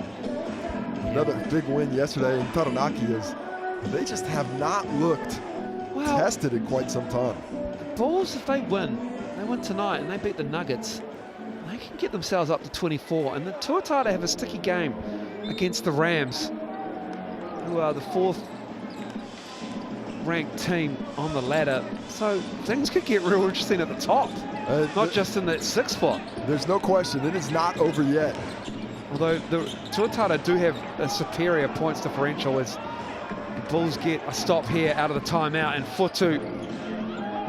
[SPEAKER 2] Another big win yesterday in Taranaki, as they just have not looked tested in quite some time.
[SPEAKER 1] The Bulls, if they win tonight and they beat the Nuggets, they can get themselves up to 24. And the Tuatara have a sticky game against the Rams, who are the 4th ranked team on the ladder. So things could get real interesting at the top, not just in that 6th spot.
[SPEAKER 2] There's no question, it is not over yet.
[SPEAKER 1] Although the Tuatara do have a superior points differential, as the Bulls get a stop here out of the timeout, and Fotu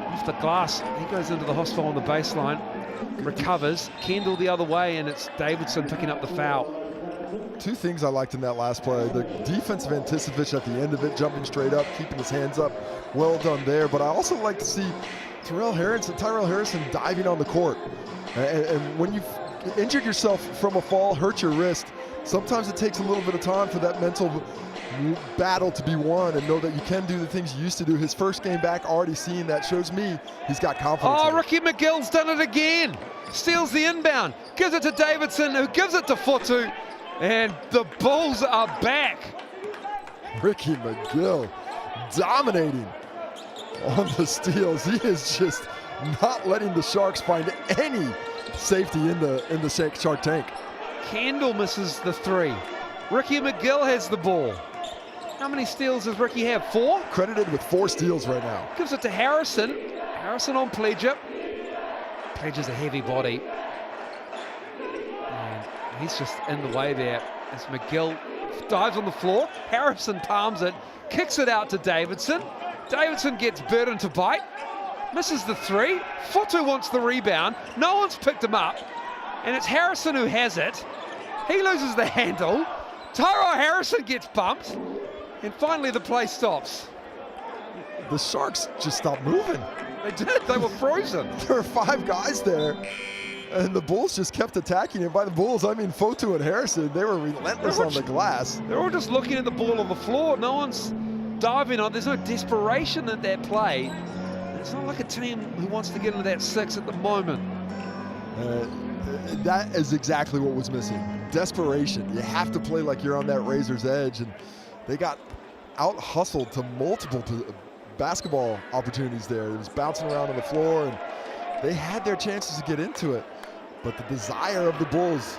[SPEAKER 1] off the glass. He goes into the hospital on the baseline, recovers. Kendall the other way, and it's Davidson picking up the foul.
[SPEAKER 2] Two things I liked in that last play. The defensive anticipation at the end of it, jumping straight up, keeping his hands up. Well done there. But I also like to see Tyrell Harrison diving on the court. And when you've injured yourself from a fall, hurt your wrist, sometimes it takes a little bit of time for that mental battle to be won and know that you can do the things you used to do. His first game back, already seeing that, shows me he's got confidence.
[SPEAKER 1] Oh, Ricky McGill's done it again. Steals the inbound, gives it to Davidson, who gives it to Fotu, and the Bulls are back.
[SPEAKER 2] Ricky McGill dominating on the steals. He is just not letting the Sharks find any safety in the Shark tank.
[SPEAKER 1] Kendall misses the three. Ricky McGill has the ball. How many steals does Ricky have? 4?
[SPEAKER 2] Credited with 4 steals right now.
[SPEAKER 1] Gives it to Harrison. Harrison on Pledger. Pledger's a heavy body. And he's just in the way there as McGill dives on the floor. Harrison palms it, kicks it out to Davidson. Davidson gets Burton to bite. Misses the 3. Fotu wants the rebound. No one's picked him up. And it's Harrison who has it. He loses the handle. Tyrell Harrison gets bumped. And finally the play stops.
[SPEAKER 2] The Sharks just stopped moving.
[SPEAKER 1] They did, they were frozen.
[SPEAKER 2] There were 5 guys there, and the Bulls just kept attacking. And by the Bulls, I mean Fotu and Harrison. They were relentless on the glass.
[SPEAKER 1] They're all just looking at the ball on the floor. No one's diving on. There's no desperation in that play. It's not like a team who wants to get into that 6 at the moment.
[SPEAKER 2] That is exactly what was missing. Desperation. You have to play like you're on that razor's edge, and they got out-hustled to multiple basketball opportunities there. It was bouncing around on the floor, and they had their chances to get into it. But the desire of the Bulls,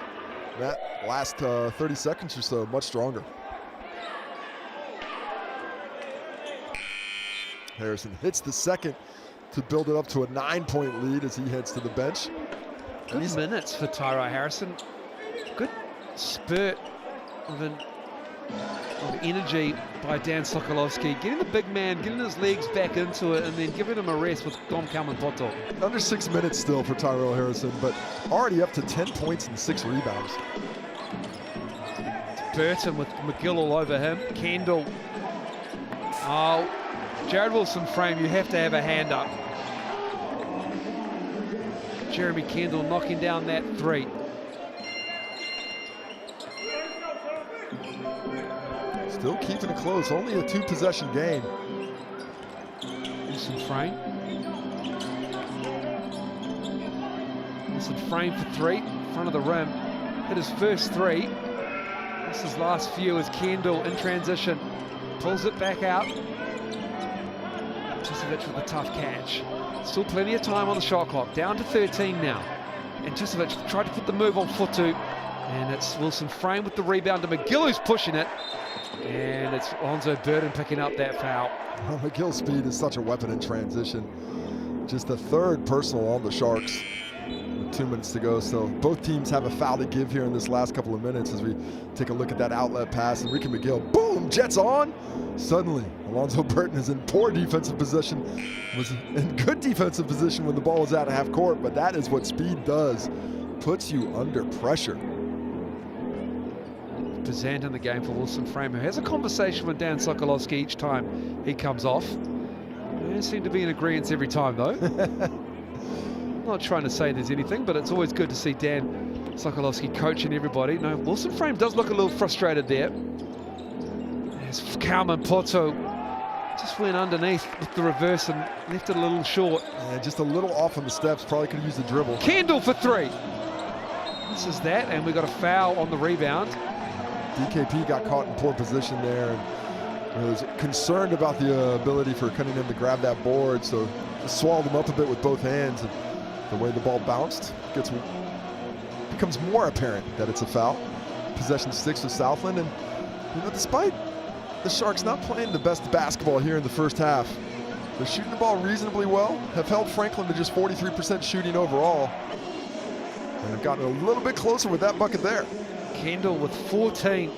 [SPEAKER 2] that last 30 seconds or so, much stronger. Harrison hits the second to build it up to a 9-point lead as he heads to the bench.
[SPEAKER 1] Good minutes for Tyrell Harrison. Good spurt of energy by Dan Sokolowski, getting the big man, getting his legs back into it, and then giving him a rest with Dom Kalman-Poto.
[SPEAKER 2] Under 6 minutes still for Tyrell Harrison, but already up to 10 points and 6 rebounds.
[SPEAKER 1] Burton with McGill all over him. Kendall. Oh, Jared Wilson frame, you have to have a hand up. Jeremy Kendall knocking down that 3.
[SPEAKER 2] Still keeping it close, only a 2-possession game.
[SPEAKER 1] Wilson frame. Wilson frame for 3, in front of the rim. Hit his first 3. This is last few as Kendall in transition. Pulls it back out. Chisovic with a tough catch. Still plenty of time on the shot clock. Down to 13 now. And Chisovic tried to put the move on Fotu. And it's Wilson frame with the rebound to McGill, who's pushing it. And it's Lonzo Burton picking up that foul.
[SPEAKER 2] Well, McGill's speed is such a weapon in transition. Just the 3rd personal on the Sharks. With 2 minutes to go, so both teams have a foul to give here in this last couple of minutes as we take a look at that outlet pass. And Ricky McGill, boom, jets on. Suddenly, Alonzo Burton is in poor defensive position, was in good defensive position when the ball was out of half court, but that is what speed does. Puts you under pressure.
[SPEAKER 1] Pazant in the game for Wilson Frame, who has a conversation with Dan Sokolowski each time he comes off. They seem to be in agreement every time, though. I'm not trying to say there's anything, but it's always good to see Dan Sokolowski coaching everybody. No, Wilson Frame does look a little frustrated there. As Kalman-Poto just went underneath with the reverse and left it a little short.
[SPEAKER 2] Yeah, just a little off on the steps, probably could have used a dribble.
[SPEAKER 1] Kendall for 3. This is that, and we got a foul on the rebound.
[SPEAKER 2] DKP got caught in poor position there and was concerned about the ability for Cunningham to grab that board, so just swallowed him up a bit with both hands. And the way the ball bounced becomes more apparent that it's a foul. Possession sticks with Southland, and despite the Sharks not playing the best basketball here in the first half, they're shooting the ball reasonably well, have held Franklin to just 43% shooting overall, and have gotten a little bit closer with that bucket there.
[SPEAKER 1] Kendall with 14.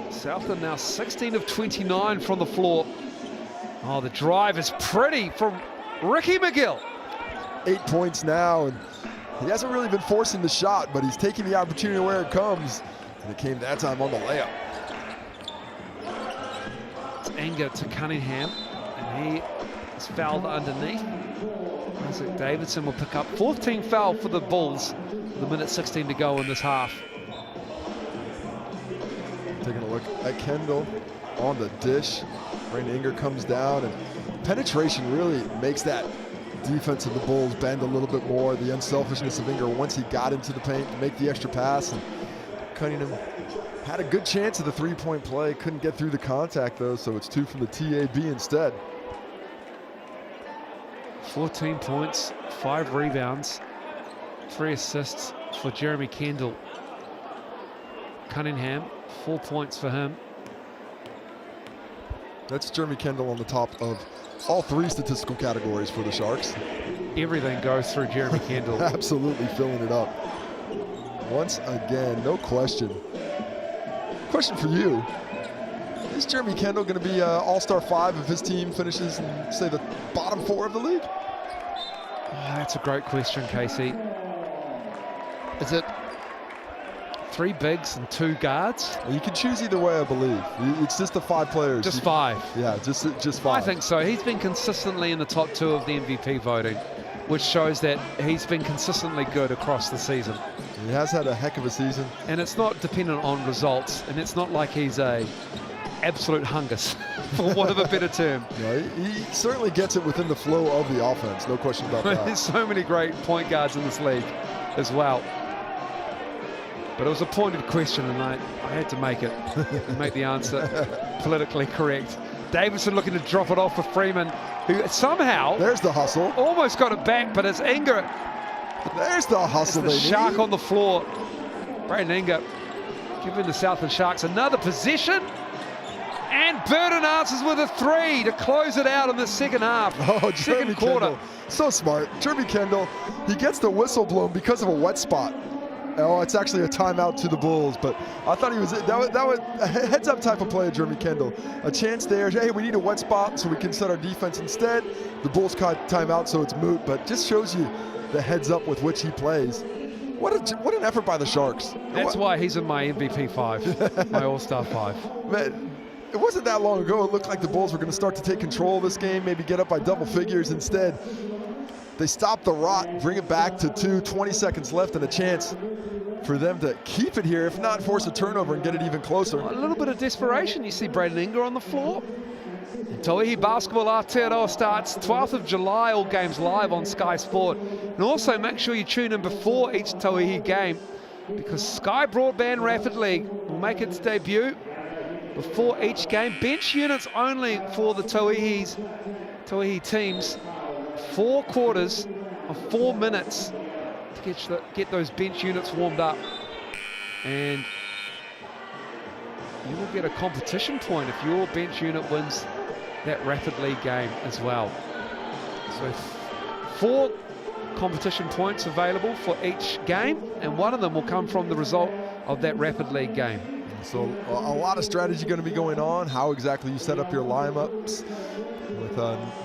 [SPEAKER 1] Southland now 16 of 29 from the floor. Oh, the drive is pretty from Ricky McGill.
[SPEAKER 2] 8 points now, and He hasn't really been forcing the shot, but he's taking the opportunity where it comes. And it came that time on the layup.
[SPEAKER 1] It's Anger to Cunningham, and he is fouled underneath. Isaac Davidson will pick up 14th foul for the Bulls with a minute 16 to go in this half.
[SPEAKER 2] Taking a look at Kendall on the dish. Brandon Ingram comes down, and penetration really makes that defense of the Bulls bend a little bit more. The unselfishness of Ingram once he got into the paint to make the extra pass. And Cunningham had a good chance of the three-point play. Couldn't get through the contact, though, so it's 2 from the TAB instead.
[SPEAKER 1] 14 points, 5 rebounds, 3 assists for Jeremy Kendall. Cunningham, 4 points for him.
[SPEAKER 2] That's Jeremy Kendall on the top of all 3 statistical categories for the Sharks.
[SPEAKER 1] Everything goes through Jeremy Kendall.
[SPEAKER 2] Absolutely filling it up. Once again, no question. Question for you. Is Jeremy Kendall going to be All-Star 5 if his team finishes in, say, the bottom 4 of the league?
[SPEAKER 1] Oh, that's a great question, Casey. Is it 3 bigs and 2 guards?
[SPEAKER 2] Well, you can choose either way, I believe. It's just the 5 players.
[SPEAKER 1] Just 5.
[SPEAKER 2] Yeah, just 5.
[SPEAKER 1] I think so. He's been consistently in the top 2 of the MVP voting, which shows that he's been consistently good across the season.
[SPEAKER 2] He has had a heck of a season.
[SPEAKER 1] And it's not dependent on results, and it's not like he's a absolute hungus, for want of a better term.
[SPEAKER 2] No, he certainly gets it within the flow of the offense, no question about that.
[SPEAKER 1] There's so many great point guards in this league as well. But it was a pointed question, and I had to make it, make the answer politically correct. Davidson looking to drop it off for Freeman, who somehow...
[SPEAKER 2] There's the hustle.
[SPEAKER 1] Almost got it back, but it's Inga.
[SPEAKER 2] There's the hustle.
[SPEAKER 1] The Shark on the floor. Brandon Inga giving the Southland Sharks another possession. And Burden answers with a 3 to close it out in the second half.
[SPEAKER 2] Oh,
[SPEAKER 1] second quarter.
[SPEAKER 2] Kendall. So smart. Jeremy Kendall, he gets the whistle blown because of a wet spot. Oh, it's actually a timeout to the Bulls, but I thought that was a heads-up type of play of Jeremy Kendall. A chance there. Hey, we need a wet spot so we can set our defense instead. The Bulls caught timeout, so it's moot, but just shows you the heads-up with which he plays. What an effort by the Sharks.
[SPEAKER 1] That's why he's in my MVP 5, my All-Star 5.
[SPEAKER 2] Man, it wasn't that long ago. It looked like the Bulls were going to start to take control of this game, maybe get up by double figures. Instead, they stop the rot, bring it back to 20 seconds left, and a chance for them to keep it here, if not force a turnover and get it even closer.
[SPEAKER 1] A little bit of desperation. You see Brandon Inga on the floor. Tauihi Basketball Aotearoa starts 12th of July, all games live on Sky Sport. And also make sure you tune in before each Tauihi game, because Sky Broadband Rapid League will make its debut before each game. Bench units only for the Tauihi teams. 4 quarters of 4 minutes to get those bench units warmed up. And you will get a competition point if your bench unit wins that Rapid League game as well. So 4 competition points available for each game, and one of them will come from the result of that Rapid League game.
[SPEAKER 2] So a lot of strategy going to be going on, how exactly you set up your lineups with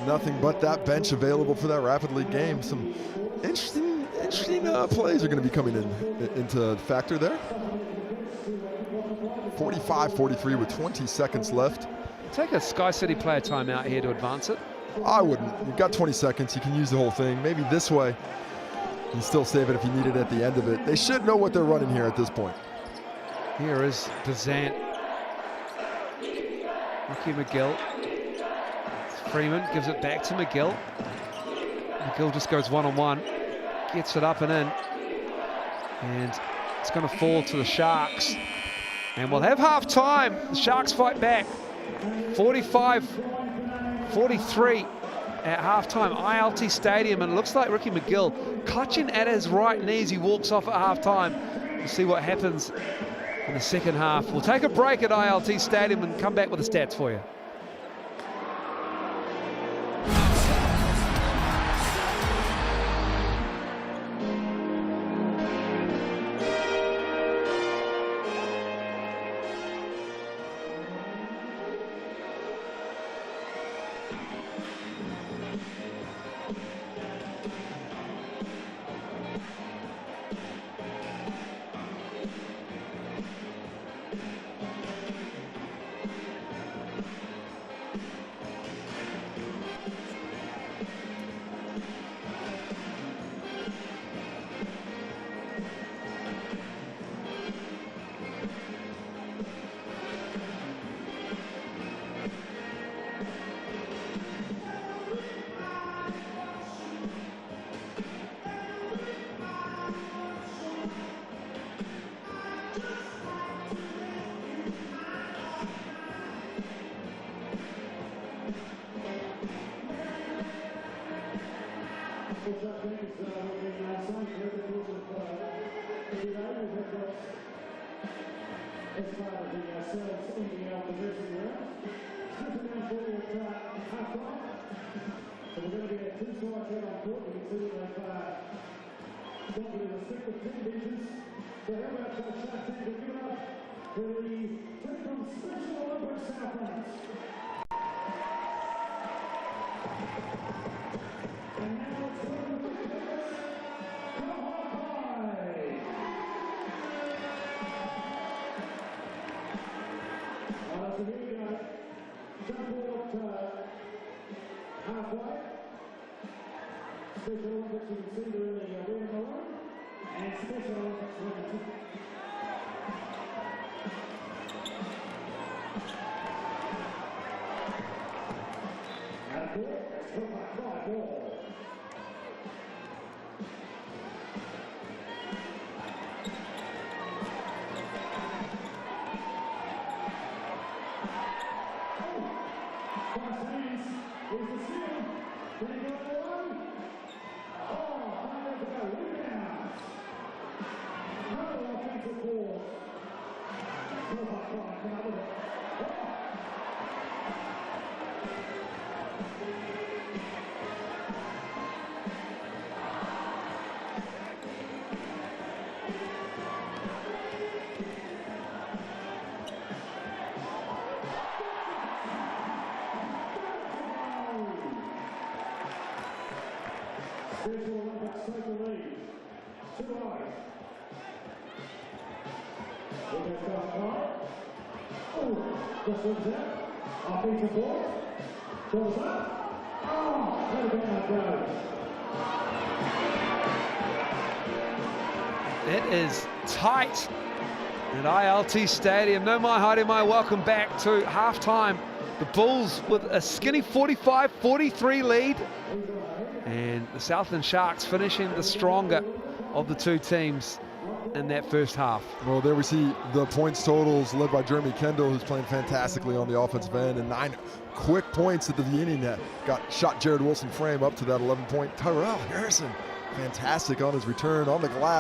[SPEAKER 2] nothing but that bench available for that Rapid League game. Some interesting plays are going to be coming into factor there. 45-43 with 20 seconds left.
[SPEAKER 1] Take a Sky City player timeout here to advance it.
[SPEAKER 2] I wouldn't. You've got 20 seconds. You can use the whole thing. Maybe this way. You still save it if you need it at the end of it. They should know what they're running here at this point.
[SPEAKER 1] Here is Bazant. Ricky McGill. Freeman gives it back to McGill. McGill just goes one-on-one. Gets it up and in. And it's going to fall to the Sharks. And we'll have half-time. The Sharks fight back. 45-43 at half-time. ILT Stadium. And it looks like Ricky McGill clutching at his right knee as he walks off at half-time. We'll see what happens in the second half. We'll take a break at ILT Stadium and come back with the stats for you.
[SPEAKER 6] As part of the Southland position round, half-time. So we're going to get two sides out on court. We can see that they've got to the respective team divisions. So how about the Shark team to give it up for the team from Special Olympics Southland. And now it's one of the so here we go. Jump ball halfway. Special Olympics, you can see they're in the red and maroon. And Special Olympics women. And ball, that's put by ball. Special Olympics take the lead. 2 eyes. Look at that car. Oh, just looks out. Offensive ball. Goes up. Oh, let it go.
[SPEAKER 1] It is tight at ILT Stadium. No mai haere mai, welcome back to halftime. The Bulls with a skinny 45-43 lead. And the Southland Sharks finishing the stronger of the two teams in that first half.
[SPEAKER 2] Well, there we see the points totals led by Jeremy Kendall, who's playing fantastically on the offensive end, and 9 quick points at the beginning that shot Jared Wilson frame up to that 11-point. Tyrell Harrison, fantastic on his return on the glass.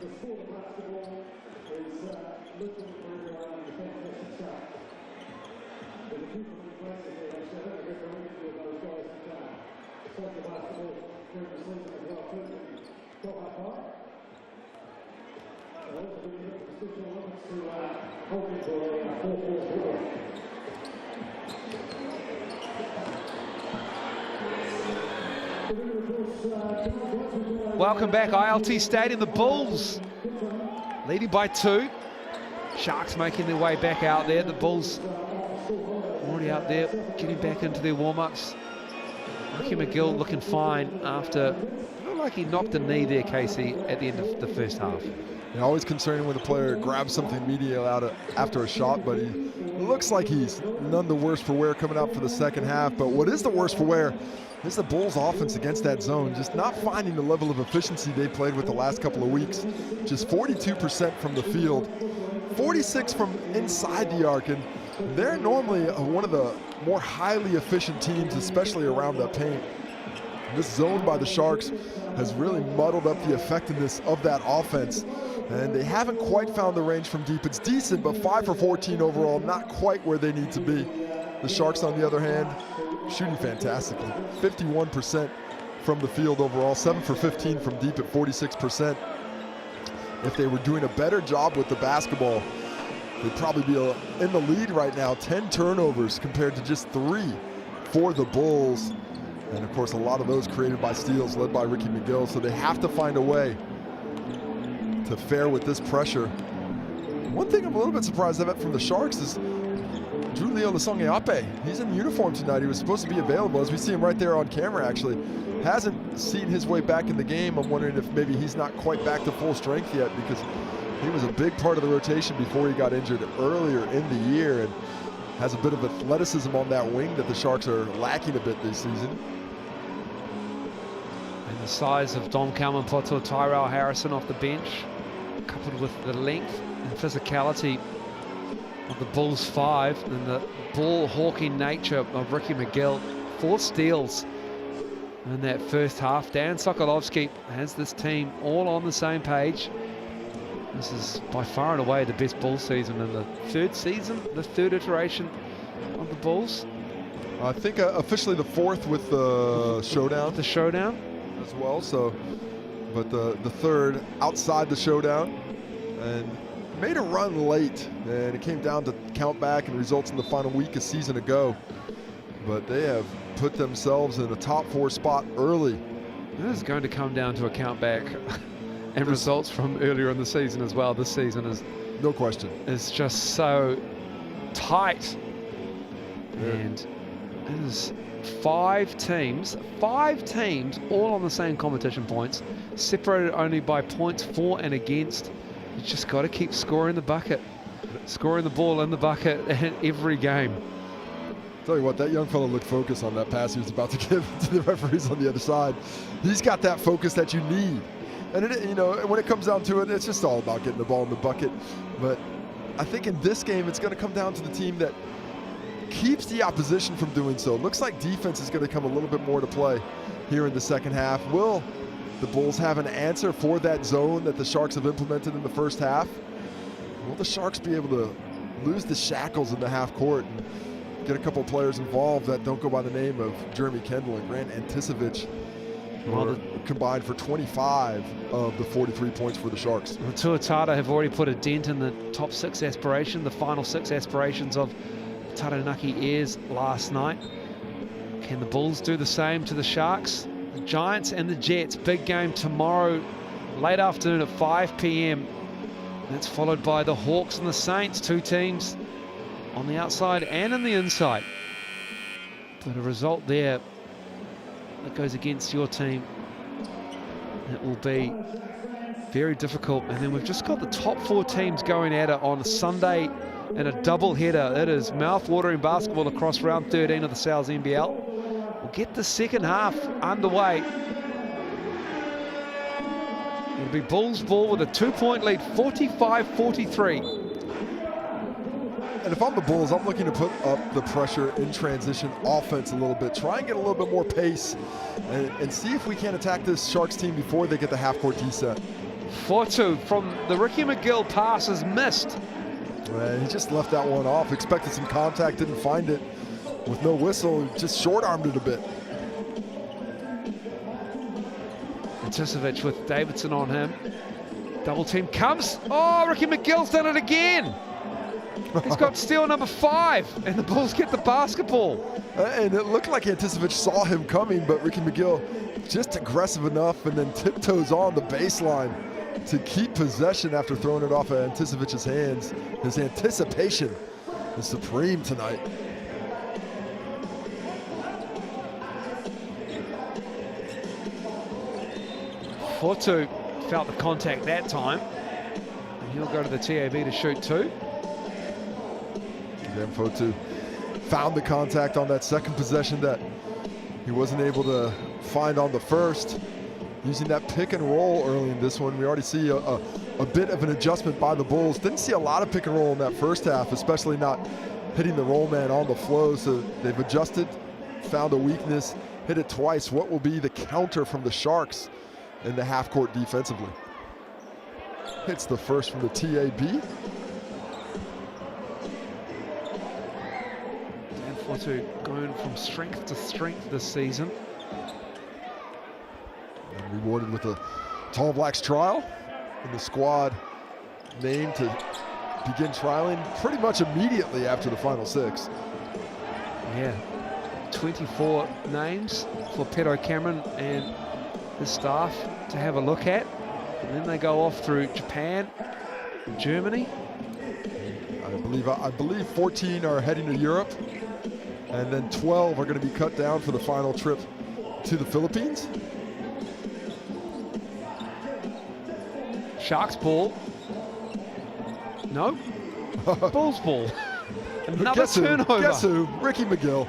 [SPEAKER 6] The sport of basketball is looking for everyone in the competition side. But the people in place of it, so I don't get very into those guys to play. Soccer basketball during the season as well too. Got that far. And also we look at the Special Olympics to hold it for a 4-4-4.
[SPEAKER 1] Welcome back, ILT Stadium. The Bulls leading by 2. Sharks making their way back out there. The Bulls already out there, getting back into their warm-ups. Ricky McGill looking fine after, looked like he knocked a knee there, Casey, at the end of the first half.
[SPEAKER 2] Yeah, always concerning when the player grabs something medial out after a shot, but he looks like he's none the worse for wear coming out for the second half. But what is the worse for wear is the Bulls' offense against that zone, just not finding the level of efficiency they played with the last couple of weeks. Just 42% from the field, 46 from inside the arc, and they're normally one of the more highly efficient teams, especially around the paint. This zone by the Sharks has really muddled up the effectiveness of that offense, and they haven't quite found the range from deep. It's decent, but 5 for 14 overall, not quite where they need to be. The Sharks, on the other hand, shooting fantastically. 51% from the field overall, 7 for 15 from deep at 46%. If they were doing a better job with the basketball, they'd probably be in the lead right now. 10 turnovers compared to just 3 for the Bulls. And of course, a lot of those created by steals led by Ricky McGill. So they have to find a way to fare with this pressure. One thing I'm a little bit surprised at from the Sharks is Julio Lasongeape. He's in uniform tonight. He was supposed to be available, as we see him right there on camera actually. Hasn't seen his way back in the game. I'm wondering if maybe he's not quite back to full strength yet, because he was a big part of the rotation before he got injured earlier in the year, and has a bit of athleticism on that wing that the Sharks are lacking a bit this season.
[SPEAKER 1] And the size of Dom Kalman-Poto, Tyrell Harrison off the bench, coupled with the length and physicality of the Bulls 5 and the ball-hawking nature of Ricky McGill. 4 steals in that first half. Dan Sokolovsky has this team all on the same page. This is by far and away the best Bulls season in the third season, the third iteration of the Bulls.
[SPEAKER 2] I think officially the 4th with the showdown.
[SPEAKER 1] The showdown
[SPEAKER 2] as well. So, but the 3rd outside the showdown, and made a run late, and it came down to count back and results in the final week a season ago. But they have put themselves in a top 4 spot early.
[SPEAKER 1] It is going to come down to a count back and results from earlier in the season as well. This season is,
[SPEAKER 2] no question,
[SPEAKER 1] is just so tight.
[SPEAKER 2] Yeah.
[SPEAKER 1] And it is 5 teams all on the same competition points, separated only by points for and against. You just got to keep scoring the bucket, scoring the ball in the bucket in every game.
[SPEAKER 2] Tell you what, that young fellow looked focused on that pass he was about to give to the referees on the other side. He's got that focus that you need. And you know, when it comes down to it, it's just all about getting the ball in the bucket. But I think in this game, it's going to come down to the team that keeps the opposition from doing so. Looks like defense is going to come a little bit more to play here in the second half. Will the Bulls have an answer for that zone that the Sharks have implemented in the first half? Will the Sharks be able to lose the shackles in the half court and get a couple of players involved that don't go by the name of Jeremy Kendall and Grant Anticevich, who are combined for 25 of the 43 points for the Sharks.
[SPEAKER 1] The Tuatara have already put a dent in the top 6 aspiration, the final 6 aspirations of Taranaki Airs last night. Can the Bulls do the same to the Sharks? The Giants and the Jets, big game tomorrow, late afternoon at 5 p.m. That's followed by the Hawks and the Saints, 2 teams on the outside and in the inside. But a result there that goes against your team, it will be very difficult. And then we've just got the top 4 teams going at it on a Sunday in a double header. It is mouth-watering basketball across round 13 of the South's NBL. We'll get the second half underway. It'll be Bulls ball with a 2-point lead, 45-43.
[SPEAKER 2] And if I'm the Bulls, I'm looking to put up the pressure in transition offense a little bit. Try and get a little bit more pace and see if we can attack this Sharks team before they get the half-court D-set.
[SPEAKER 1] 4-2 from the Ricky McGill pass is missed.
[SPEAKER 2] And he just left that one off. Expected some contact, didn't find it. With no whistle, just short-armed it a bit.
[SPEAKER 1] Anticevich with Davidson on him. Double team comes. Oh, Ricky McGill's done it again. He's got steal number 5, and the Bulls get the basketball.
[SPEAKER 2] And it looked like Anticevich saw him coming, but Ricky McGill just aggressive enough and then tiptoes on the baseline to keep possession after throwing it off of Anticevich's hands. His anticipation is supreme tonight.
[SPEAKER 1] Fortu felt the contact that time, and he'll go to the TAB to shoot 2.
[SPEAKER 2] Again, Fortu found the contact on that second possession that he wasn't able to find on the first. Using that pick and roll early in this one, we already see a bit of an adjustment by the Bulls. Didn't see a lot of pick and roll in that first half, especially not hitting the roll man on the flow. So they've adjusted, found a weakness, hit it twice. What will be the counter from the Sharks in the half court defensively? Hits the first from the TAB.
[SPEAKER 1] Dan Fortu going from strength to strength this season.
[SPEAKER 2] And rewarded with a Tall Blacks trial in the squad named to begin trialing pretty much immediately after the final 6.
[SPEAKER 1] Yeah, 24 names for Pedro Cameron and his staff to have a look at, and then they go off through Japan, Germany.
[SPEAKER 2] I believe 14 are heading to Europe, and then 12 are going to be cut down for the final trip to the Philippines.
[SPEAKER 1] Sharks ball. No. Bulls ball. Another turnover.
[SPEAKER 2] Guess who? Ricky McGill.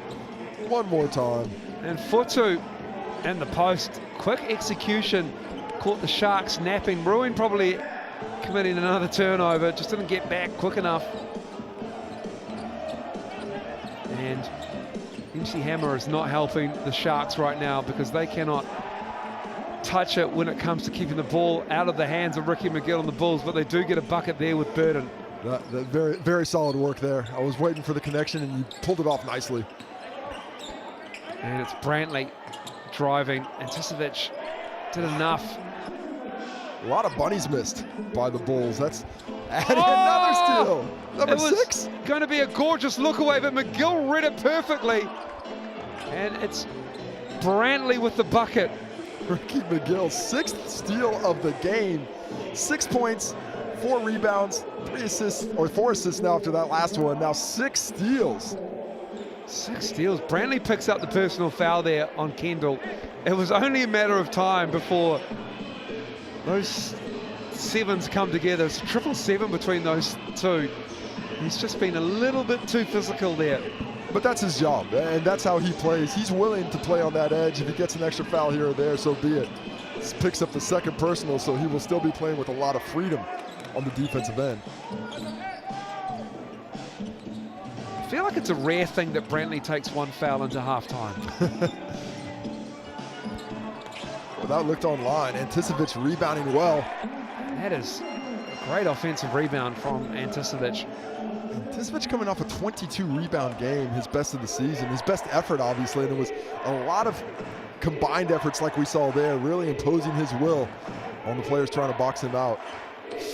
[SPEAKER 2] One more time.
[SPEAKER 1] And Fortu and the post. Quick execution. Caught the Sharks napping. Bruin probably committing another turnover. Just didn't get back quick enough. And MC Hammer is not helping the Sharks right now because they cannot touch it when it comes to keeping the ball out of the hands of Ricky McGill and the Bulls, but they do get a bucket there with Burden.
[SPEAKER 2] That very, very solid work there. I was waiting for the connection and you pulled it off nicely.
[SPEAKER 1] And it's Brantley driving. Anticevich did enough.
[SPEAKER 2] A lot of bunnies missed by the Bulls. That's adding another steal. Number 6.
[SPEAKER 1] It was going to be a gorgeous look away, but McGill read it perfectly. And it's Brantley with the bucket.
[SPEAKER 2] Ricky McGill, 6th steal of the game. 6 points, 4 rebounds, 3 assists, or 4 assists now after that last one. Now 6 steals.
[SPEAKER 1] 6 steals. Brantley picks up the personal foul there on Kendall. It was only a matter of time before those 7s come together. It's 777 between those two. He's just been a little bit too physical there.
[SPEAKER 2] But that's his job, and that's how he plays. He's willing to play on that edge. If he gets an extra foul here or there, so be it. He picks up the second personal, so he will still be playing with a lot of freedom on the defensive end.
[SPEAKER 1] I feel like it's a rare thing that Brantley takes one foul into halftime.
[SPEAKER 2] Well, that looked online. Anticevic rebounding well.
[SPEAKER 1] That is a great offensive rebound from Anticevic.
[SPEAKER 2] Anticevic coming off a 22 rebound game, his best of the season, his best effort, obviously, and it was a lot of combined efforts like we saw there, really imposing his will on the players trying to box him out.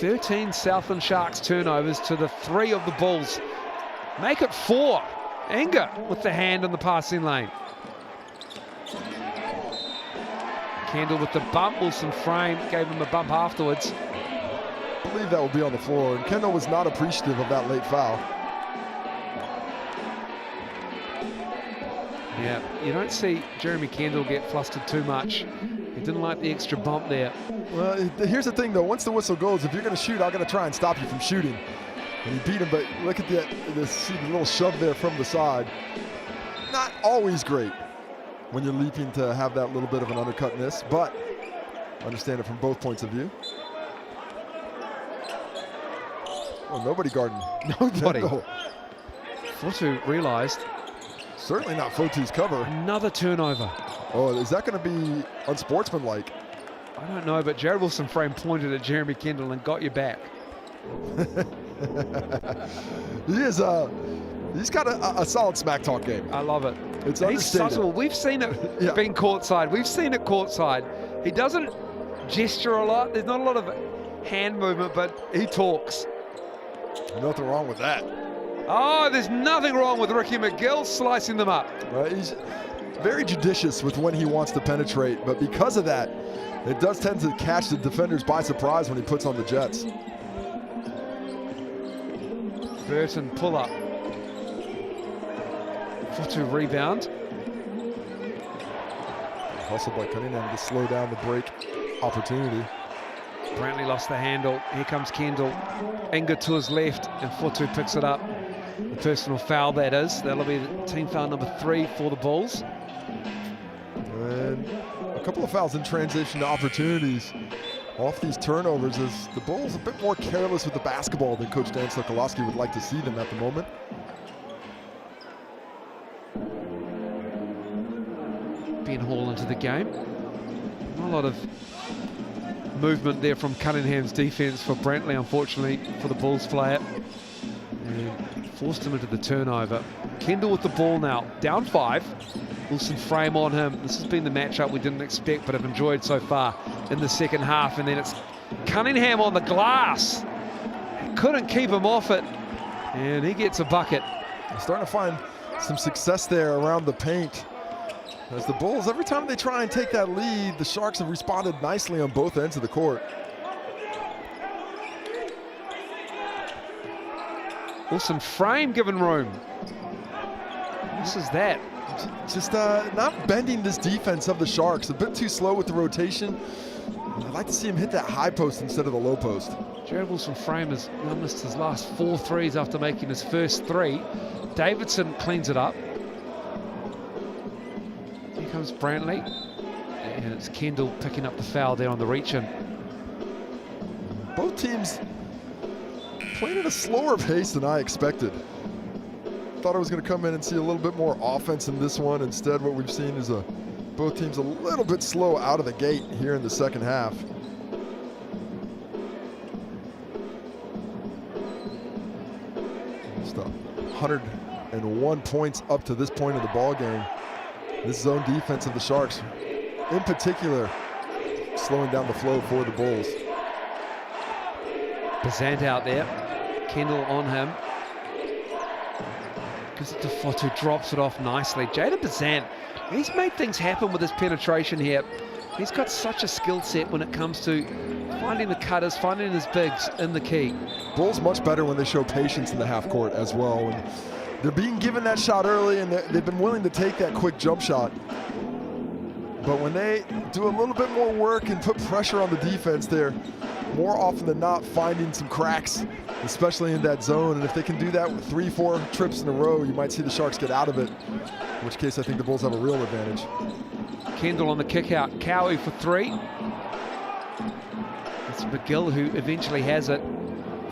[SPEAKER 1] 13 Southland Sharks turnovers to the 3 of the Bulls. Make it 4. Inga with the hand in the passing lane. Kendall with the bump. Wilson Frame gave him a bump afterwards.
[SPEAKER 2] I believe that will be on the floor, and Kendall was not appreciative of that late foul.
[SPEAKER 1] Yeah, you don't see Jeremy Kendall get flustered too much. He didn't like the extra bump there.
[SPEAKER 2] Well, here's the thing, though. Once the whistle goes, if you're going to shoot, I'm going to try and stop you from shooting. And he beat him, but look at the little shove there from the side. Not always great when you're leaping to have that little bit of an undercut miss, but understand it from both points of view. Oh, nobody guarding.
[SPEAKER 1] Nobody. Fotu realized.
[SPEAKER 2] Certainly not Fotu's cover.
[SPEAKER 1] Another turnover.
[SPEAKER 2] Oh, is that going to be unsportsmanlike?
[SPEAKER 1] I don't know, but Jared Wilson Frame pointed at Jeremy Kendall and got you back.
[SPEAKER 2] He's got a solid smack talk game.
[SPEAKER 1] I love it.
[SPEAKER 2] It's
[SPEAKER 1] He's
[SPEAKER 2] understated.
[SPEAKER 1] subtle. We've seen it being courtside. We've seen it courtside. He doesn't gesture a lot. There's not a lot of hand movement, but he talks.
[SPEAKER 2] Nothing wrong with that.
[SPEAKER 1] Oh, there's nothing wrong with Ricky McGill slicing them up.
[SPEAKER 2] He's very judicious with when he wants to penetrate, but because of that, it does tend to catch the defenders by surprise when he puts on the jets.
[SPEAKER 1] Burton pull up. Fotu rebound.
[SPEAKER 2] Hustle by Cunningham to slow down the break opportunity.
[SPEAKER 1] Brantley lost the handle. Here comes Kendall. Inga to his left, and Fotu picks it up. The personal foul, that is. That'll be the team foul number 3 for the Bulls.
[SPEAKER 2] And a couple of fouls in transition to opportunities off these turnovers as the Bulls a bit more careless with the basketball than Coach Dan Sokolowski would like to see them at the moment.
[SPEAKER 1] Ben Hall into the game. Not a lot of movement there from Cunningham's defense for Brantley, unfortunately, for the Bulls player. And forced him into the turnover. Kendall with the ball now, down 5. Wilson Frame on him. This has been the matchup we didn't expect but have enjoyed so far in the second half. And then it's Cunningham on the glass. Couldn't keep him off it. And he gets a bucket.
[SPEAKER 2] Starting to find some success there around the paint. As the Bulls, every time they try and take that lead, the Sharks have responded nicely on both ends of the court.
[SPEAKER 1] Wilson Frame given room. This is that.
[SPEAKER 2] Just not bending this defense of the Sharks. A bit too slow with the rotation. I'd like to see him hit that high post instead of the low post.
[SPEAKER 1] Jared Wilson Frame has now missed his last 4 threes after making his first 3. Davidson cleans it up. Here comes Brantley. And it's Kendall picking up the foul there on the reach-in.
[SPEAKER 2] Both teams playing at a slower pace than I expected. Thought I was going to come in and see a little bit more offense in this one. Instead, what we've seen is both teams a little bit slow out of the gate here in the second half. Just 101 points up to this point of the ball game. This zone defense of the Sharks, in particular, slowing down the flow for the Bulls.
[SPEAKER 1] Bazant out there. Kendall on him. Gives it to Fotu, drops it off nicely. Jaden Bazant, he's made things happen with his penetration here. He's got such a skill set when it comes to finding the cutters, finding his bigs in the key.
[SPEAKER 2] Bulls much better when they show patience in the half court as well. And they're being given that shot early, and they've been willing to take that quick jump shot. But when they do a little bit more work and put pressure on the defense, they're more often than not finding some cracks, especially in that zone. And if they can do that with 3-4 trips in a row, you might see the Sharks get out of it, in which case I think the Bulls have a real advantage.
[SPEAKER 1] Kendall on the kick out, Cowie for 3. It's McGill who eventually has it.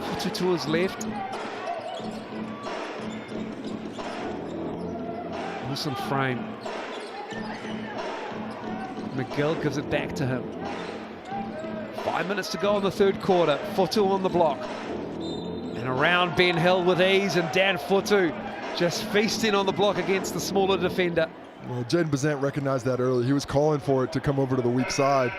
[SPEAKER 1] Fotu to his left. Awesome frame. McGill gives it back to him. 5 minutes to go in the third quarter. Fotu on the block. And around Ben Hill with ease, and Dan Fotu just feasting on the block against the smaller defender.
[SPEAKER 2] Well, Jaden Bazant recognized that early. He was calling for it to come over to the weak side,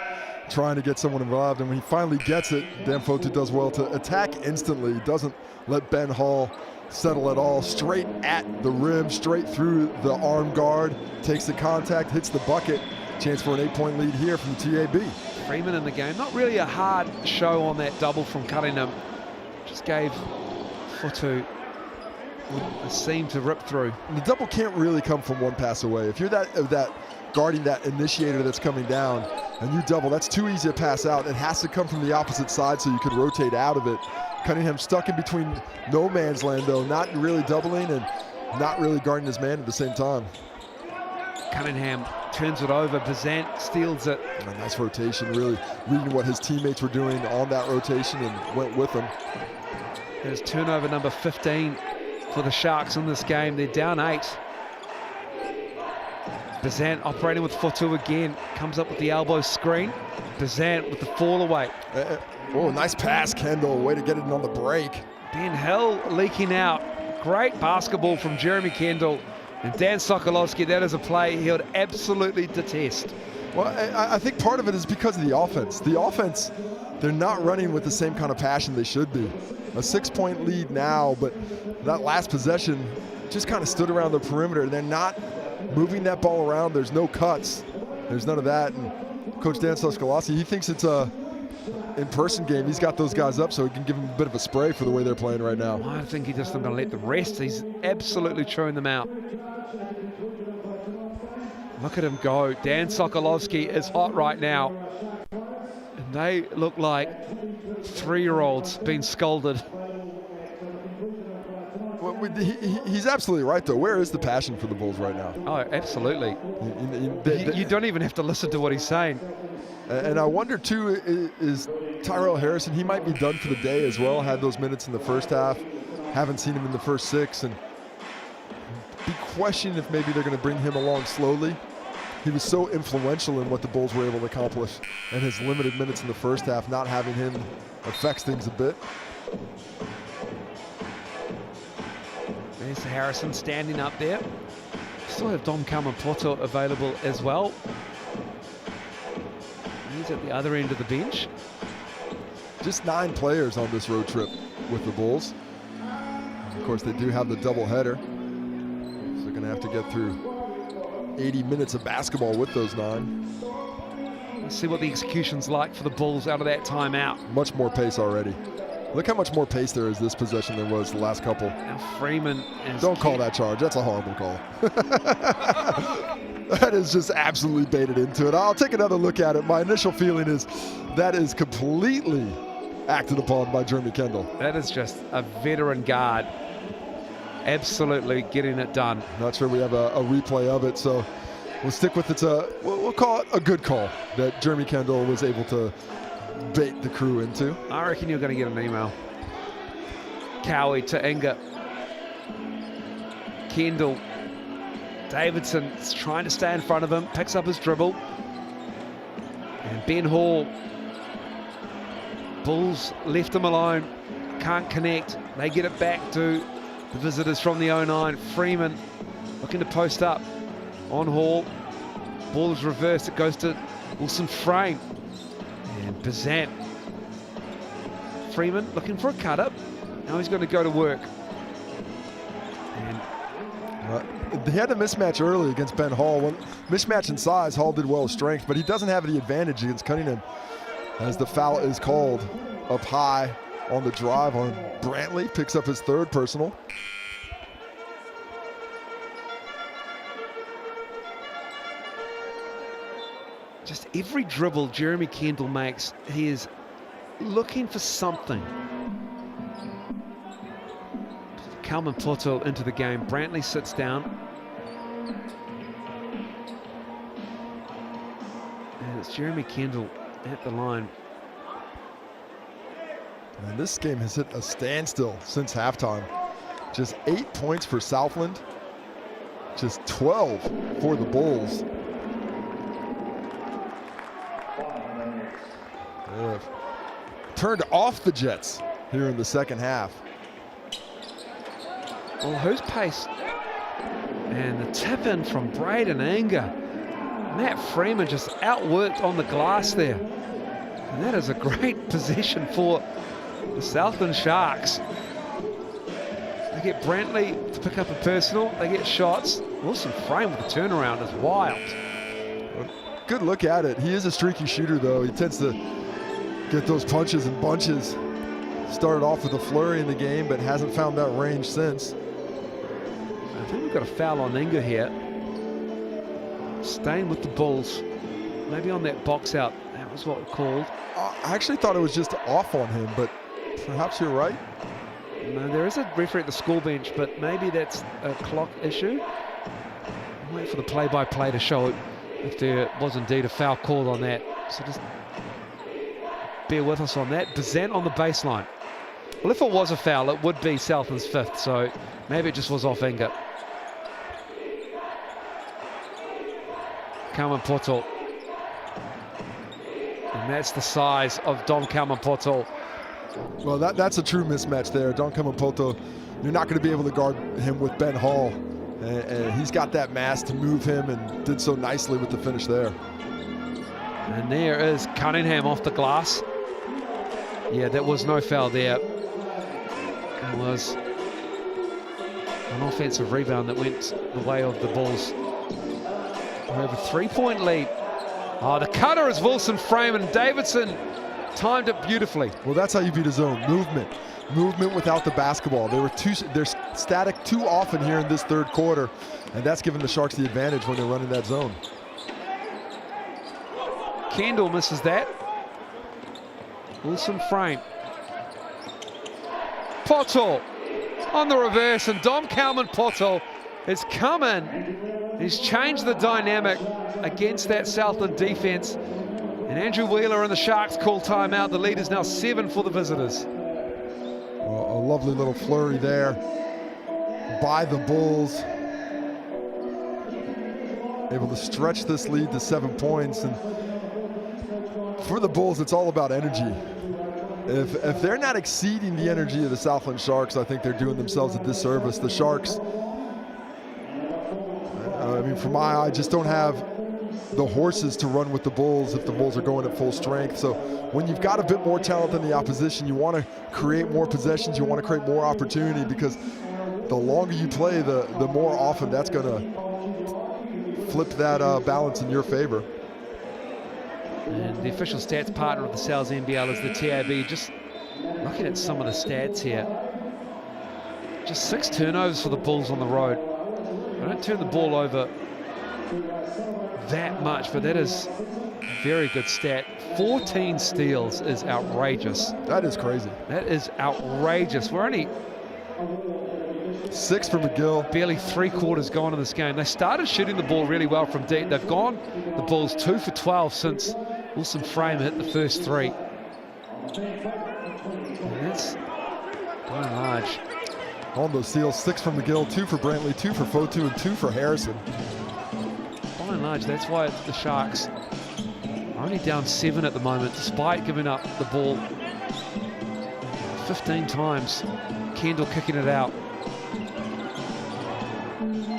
[SPEAKER 2] trying to get someone involved. And when he finally gets it, Dan Fotu does well to attack instantly. He doesn't let Ben Hall settle at all. Straight at the rim, straight through the arm guard, takes the contact, hits the bucket. Chance for an 8-point lead here from the TAB.
[SPEAKER 1] Freeman in the game. Not really a hard show on that double from Cunningham. Just gave Fotu a seam to rip through.
[SPEAKER 2] And the double can't really come from one pass away. If you're that guarding that initiator that's coming down and you double, that's too easy to pass out. It has to come from the opposite side so you can rotate out of it. Cunningham stuck in between no man's land though, not really doubling and not really guarding his man at the same time.
[SPEAKER 1] Cunningham turns it over, Bazant steals it.
[SPEAKER 2] And a nice rotation, really reading what his teammates were doing on that rotation and went with them.
[SPEAKER 1] There's turnover number 15 for the Sharks in this game. They're down 8. Bazant operating with Fotu again, comes up with the elbow screen. Bazant with the fall away.
[SPEAKER 2] Oh, nice pass, Kendall. Way to get it on the break.
[SPEAKER 1] Ben Hill leaking out. Great basketball from Jeremy Kendall. And Dan Sokolowski, that is a play he would absolutely detest.
[SPEAKER 2] Well, I think part of it is because of the offense. The offense, they're not running with the same kind of passion they should be. A 6-point lead now, but that last possession just kind of stood around the perimeter. They're not moving that ball around. There's no cuts. There's none of that. And Coach Dan Sokolowski, he thinks it's a in-person game. He's got those guys up so he can give them a bit of a spray for the way they're playing right now.
[SPEAKER 1] I think he just not going to let them rest. He's absolutely chewing them out. Look at him go. Dan Sokolowski is hot right now. And they look like 3-year-olds being scolded.
[SPEAKER 2] Well, he's absolutely right, though. Where is the passion for the Bulls right now?
[SPEAKER 1] Oh, absolutely. You don't even have to listen to what he's saying.
[SPEAKER 2] And I wonder, too, is Tyrell Harrison, he might be done for the day as well. Had those minutes in the first half. Haven't seen him in the first 6. And be questioned if maybe they're going to bring him along slowly. He was so influential in what the Bulls were able to accomplish, and his limited minutes in the first half, not having him affects things a bit.
[SPEAKER 1] There's Harrison standing up there. Still have Dom Kamapoto available as well. He's at the other end of the bench.
[SPEAKER 2] Just 9 players on this road trip with the Bulls. Of course, they do have the doubleheader, so they're going to have to get through 80 minutes of basketball with those 9.
[SPEAKER 1] Let's see what the execution's like for the Bulls out of that timeout.
[SPEAKER 2] Much more pace already. Look how much more pace there is this possession than was the last couple.
[SPEAKER 1] Now Freeman is...
[SPEAKER 2] Don't call that charge. That's a horrible call. That is just absolutely baited into it. I'll take another look at it. My initial feeling is that is completely acted upon by Jeremy Kendall.
[SPEAKER 1] That is just a veteran guard. Absolutely getting it done.
[SPEAKER 2] Not sure we have a replay of it, so we'll stick with it. We'll call it a good call that Jeremy Kendall was able to bait the crew into.
[SPEAKER 1] I reckon you're going to get an email. Cowie to Inga. Kendall. Davidson is trying to stay in front of him, picks up his dribble. And Ben Hall. Bulls left him alone, can't connect. They get it back to the visitors from the 09. Freeman looking to post up on Hall. Ball is reversed, it goes to Wilson Frame. And Bazant. Freeman looking for a cut up. Now he's going to go to work. And
[SPEAKER 2] he had a mismatch early against Ben Hall. Mismatch in size, Hall did well with strength, but he doesn't have the advantage against Cunningham as the foul is called up high on the drive on Brantley. Picks up his 3rd personal.
[SPEAKER 1] Just every dribble Jeremy Kendall makes, he is looking for something. Kalman Poto into the game. Brantley sits down. And it's Jeremy Kendall at the line.
[SPEAKER 2] And this game has hit a standstill since halftime. Just 8 points for Southland. Just 12 for the Bulls. They've turned off the Jets here in the second half.
[SPEAKER 1] Well, who's pace? And the tip in from Braden Anger. Matt Freeman just outworked on the glass there. And that is a great possession for the Southland Sharks. They get Brantley to pick up a personal. They get shots. Wilson Frame with the turnaround is wild.
[SPEAKER 2] Good look at it. He is a streaky shooter, though. He tends to get those punches and bunches. Started off with a flurry in the game, but hasn't found that range since.
[SPEAKER 1] I think we've got a foul on Inga here. Staying with the Bulls. Maybe on that box out. That was what we called.
[SPEAKER 2] I actually thought it was just off on him, but perhaps you're right.
[SPEAKER 1] No, there is a referee at the school bench, but maybe that's a clock issue. I'll wait for the play-by-play to show if there was indeed a foul called on that. So just bear with us on that. Bazant on the baseline. Well, if it was a foul, it would be Southland's fifth, so maybe it just was off Inga. Kalman Poto. And that's the size of Dom Kalman Poto.
[SPEAKER 2] Well, that's a true mismatch there. Dom Kalman Poto, you're not going to be able to guard him with Ben Hall. And he's got that mass to move him and did so nicely with the finish there.
[SPEAKER 1] And there is Cunningham off the glass. Yeah, there was no foul there. It was an offensive rebound that went the way of the Bulls. We have a 3-point lead. Oh, the cutter is Wilson Frame, and Davidson timed it beautifully.
[SPEAKER 2] Well, that's how you beat a zone. Movement without the basketball. They're static too often here in this third quarter, and that's given the Sharks the advantage when they're running that zone.
[SPEAKER 1] Kendall misses that. Wilson Frame. Poto on the reverse, and Dom Kalman Poto has come in. He's changed the dynamic against that Southland defense. And Andrew Wheeler and the Sharks call timeout. The lead is now 7 for the visitors.
[SPEAKER 2] Well, a lovely little flurry there by the Bulls. Able to stretch this lead to 7 points. And for the Bulls, it's all about energy. If they're not exceeding the energy of the Southland Sharks, I think they're doing themselves a disservice. The Sharks, I mean, for my eye, just don't have the horses to run with the Bulls if the Bulls are going at full strength. So when you've got a bit more talent than the opposition, you want to create more possessions, you want to create more opportunity, because the longer you play, the more often that's going to flip that balance in your favor.
[SPEAKER 1] And the official stats partner of the NZNBL is the TAB. Just looking at some of the stats here. Just 6 turnovers for the Bulls on the road. They don't turn the ball over that much, but that is a very good stat. 14 steals is outrageous.
[SPEAKER 2] That is crazy.
[SPEAKER 1] That is outrageous. We're only
[SPEAKER 2] 6 for McGill.
[SPEAKER 1] Barely 3 quarters gone in this game. They started shooting the ball really well from deep. They've gone, the Bulls, 2 for 12 since Wilson Frame hit the first 3. And that's by and large.
[SPEAKER 2] On those steals, 6 for McGill, 2 for Brantley, 2 for Fotu, and 2 for Harrison.
[SPEAKER 1] By and large, that's why the Sharks are only down 7 at the moment, despite giving up the ball 15 times. Kendall kicking it out.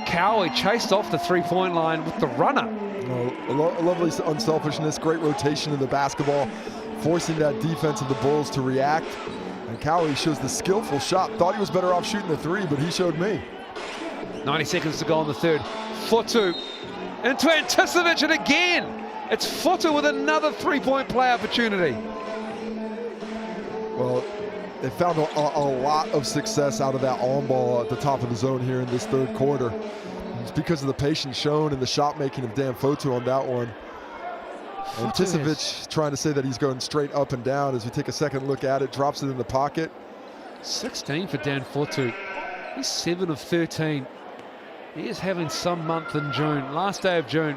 [SPEAKER 1] Cowie chased off the 3-point line with the runner.
[SPEAKER 2] A lovely unselfishness, great rotation in the basketball, forcing that defense of the Bulls to react. And Cowie shows the skillful shot. Thought he was better off shooting the 3, but he showed me.
[SPEAKER 1] 90 seconds to go in the third. Fotu into Anticevic, and again, it's Fotu with another 3-point play opportunity.
[SPEAKER 2] Well, they found a lot of success out of that on ball at the top of the zone here in this third quarter. It's because of the patience shown and the shot making of Dan Fotu on that one. And Tisovic trying to say that he's going straight up and down. As we take a second look at it, drops it in the pocket.
[SPEAKER 1] 16 for Dan Fotu. He's 7 of 13. He is having some month in June. Last day of June.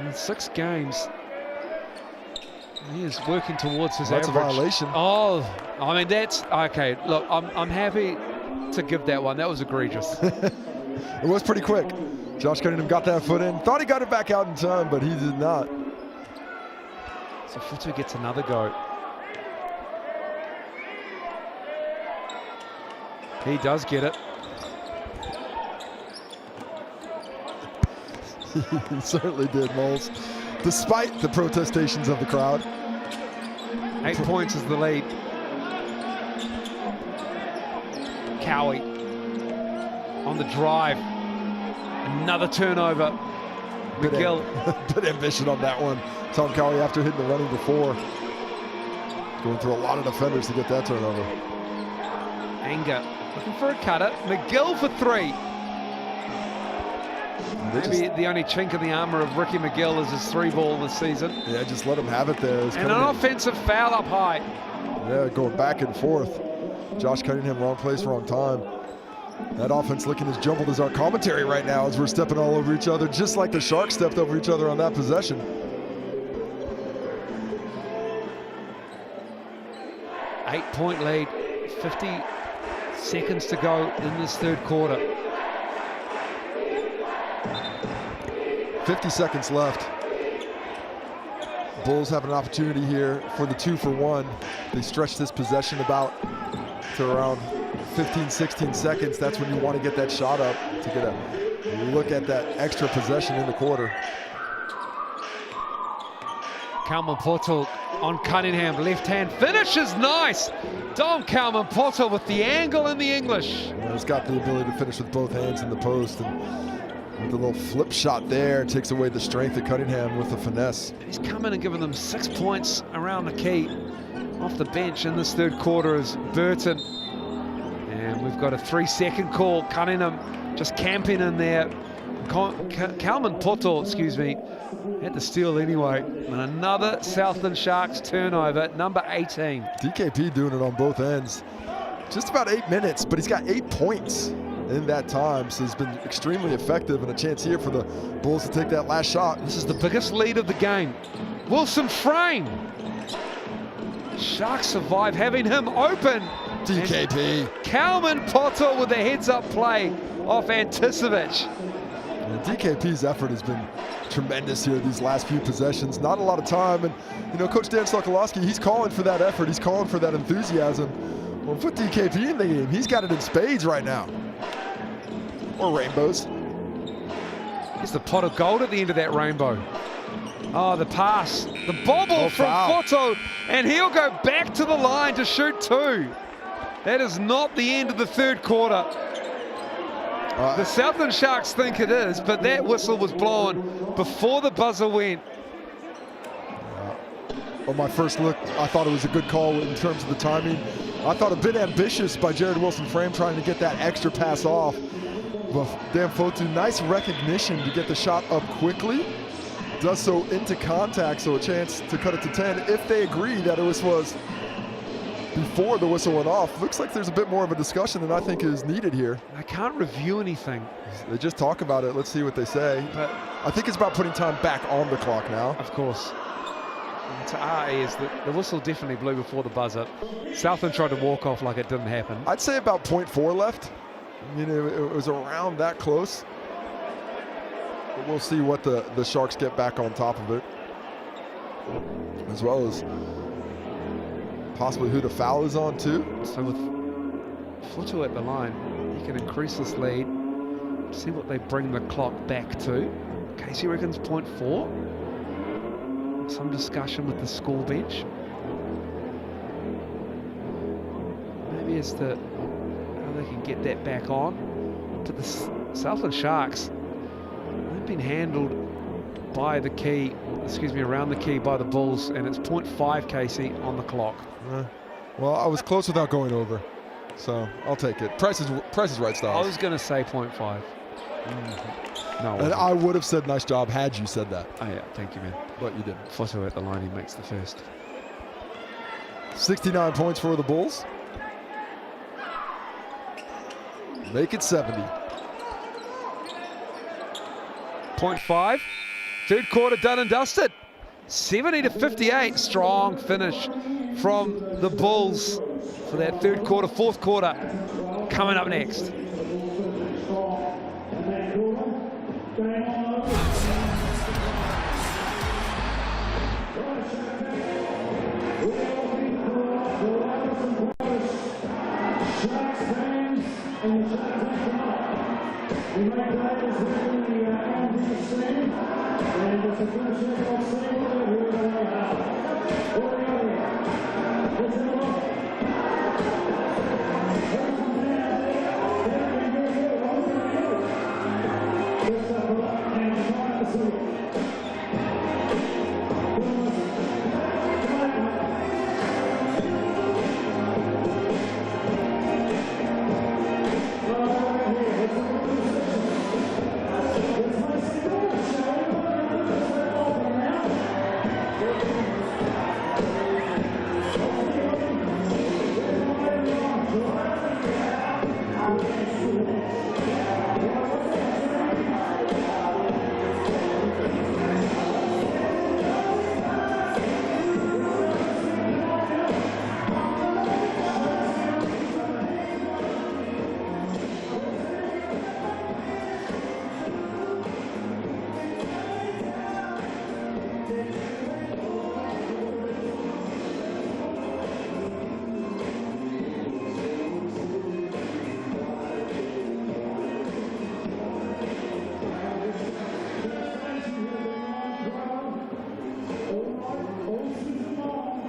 [SPEAKER 1] In 6 games. He is working towards his average.
[SPEAKER 2] That's a violation.
[SPEAKER 1] Oh, I mean, that's okay. Look, I'm happy to give that one. That was egregious.
[SPEAKER 2] It was pretty quick. Josh Cunningham got that foot in. Thought he got it back out in time, but he did not.
[SPEAKER 1] So Fotu gets another go. He does get it.
[SPEAKER 2] He certainly did, Moles. Despite the protestations of the crowd.
[SPEAKER 1] 8 points is the lead. Cowie on the drive. Another turnover. McGill.
[SPEAKER 2] Bit ambition on that one. Tom Cowie after hitting the running before. Going through a lot of defenders to get that turnover.
[SPEAKER 1] Anger looking for a cutter. McGill for 3. Maybe the only chink in the armor of Ricky McGill is his 3-ball this season.
[SPEAKER 2] Yeah, just let him have it there.
[SPEAKER 1] And an offensive foul up high.
[SPEAKER 2] Yeah, going back and forth. Josh Cunningham, wrong place, wrong time. That offense looking as jumbled as our commentary right now as we're stepping all over each other, just like the Sharks stepped over each other on that possession.
[SPEAKER 1] 8-point lead, 50 seconds to go in this third quarter.
[SPEAKER 2] 50 seconds left. Bulls have an opportunity here for the 2-for-1. They stretch this possession about to around 15, 16 seconds. That's when you want to get that shot up to get a look at that extra possession in the quarter.
[SPEAKER 1] Kalman Portal on Cunningham, left hand finishes nice. Dom Kalman Portal with the angle and the English.
[SPEAKER 2] Yeah, he's got the ability to finish with both hands in the post, and with the little flip shot there, takes away the strength of Cunningham with the finesse.
[SPEAKER 1] He's come in and given them 6 points around the key. Off the bench in this third quarter is Burton. And we've got a 3-second call. Cunningham just camping in there. Kalman Portal, excuse me, had the steal anyway. And another Southland Sharks turnover, number 18.
[SPEAKER 2] DKP doing it on both ends. Just about 8 minutes, but he's got 8 points in that time, so he's been extremely effective, and a chance here for the Bulls to take that last shot.
[SPEAKER 1] This is the biggest lead of the game. Wilson frame. Sharks survive having him open.
[SPEAKER 2] DKP.
[SPEAKER 1] Kalman Portal with a heads-up play off Anticevic.
[SPEAKER 2] And DKP's effort has been tremendous here these last few possessions. Not a lot of time, and you know, Coach Dan Sokolowski, he's calling for that effort. He's calling for that enthusiasm. Well, put DKP in the game. He's got it in spades right now. Or rainbows.
[SPEAKER 1] It's the pot of gold at the end of that rainbow. Oh, the pass, the bobble from Foto, and he'll go back to the line to shoot 2. That is not the end of the third quarter. The Southland Sharks think it is, but that whistle was blown before the buzzer went.
[SPEAKER 2] On my first look, I thought it was a good call in terms of the timing. I thought a bit ambitious by Jared Wilson-Frame trying to get that extra pass off. But Dan Fotu, nice recognition to get the shot up quickly. Does so into contact, so a chance to cut it to 10 if they agree that it was before the whistle went off. Looks like there's a bit more of a discussion than I think is needed here.
[SPEAKER 1] I can't review anything.
[SPEAKER 2] They just talk about it. Let's see what they say.
[SPEAKER 1] But
[SPEAKER 2] I think it's about putting time back on the clock now.
[SPEAKER 1] Of course. And to our ears, the whistle definitely blew before the buzzer. Southland tried to walk off like it didn't happen.
[SPEAKER 2] I'd say about 0.4 left. You know, it was around that close. But we'll see what the Sharks get back on top of it, as well as possibly who the foul is on too.
[SPEAKER 1] So with Foto at the line, he can increase this lead. See what they bring the clock back to. Casey reckons 0.4. Some discussion with the score bench. Maybe it's how they can get that back on. To the Southland Sharks, they've been handled by the key, around the key by the Bulls, and it's 0.5, Casey, on the clock.
[SPEAKER 2] Well, I was close without going over, so I'll take it. Price is right style.
[SPEAKER 1] I was going to say 0.5. No,
[SPEAKER 2] And I would have said nice job had you said that,
[SPEAKER 1] oh yeah, thank you, man.
[SPEAKER 2] but you didn't.
[SPEAKER 1] Foto at the line, he makes the first.
[SPEAKER 2] 69 points for the Bulls. Make it 70.
[SPEAKER 1] 0.5. Third quarter done and dusted. 70 to 58. Strong finish from the Bulls for that third quarter. Fourth quarter coming up next.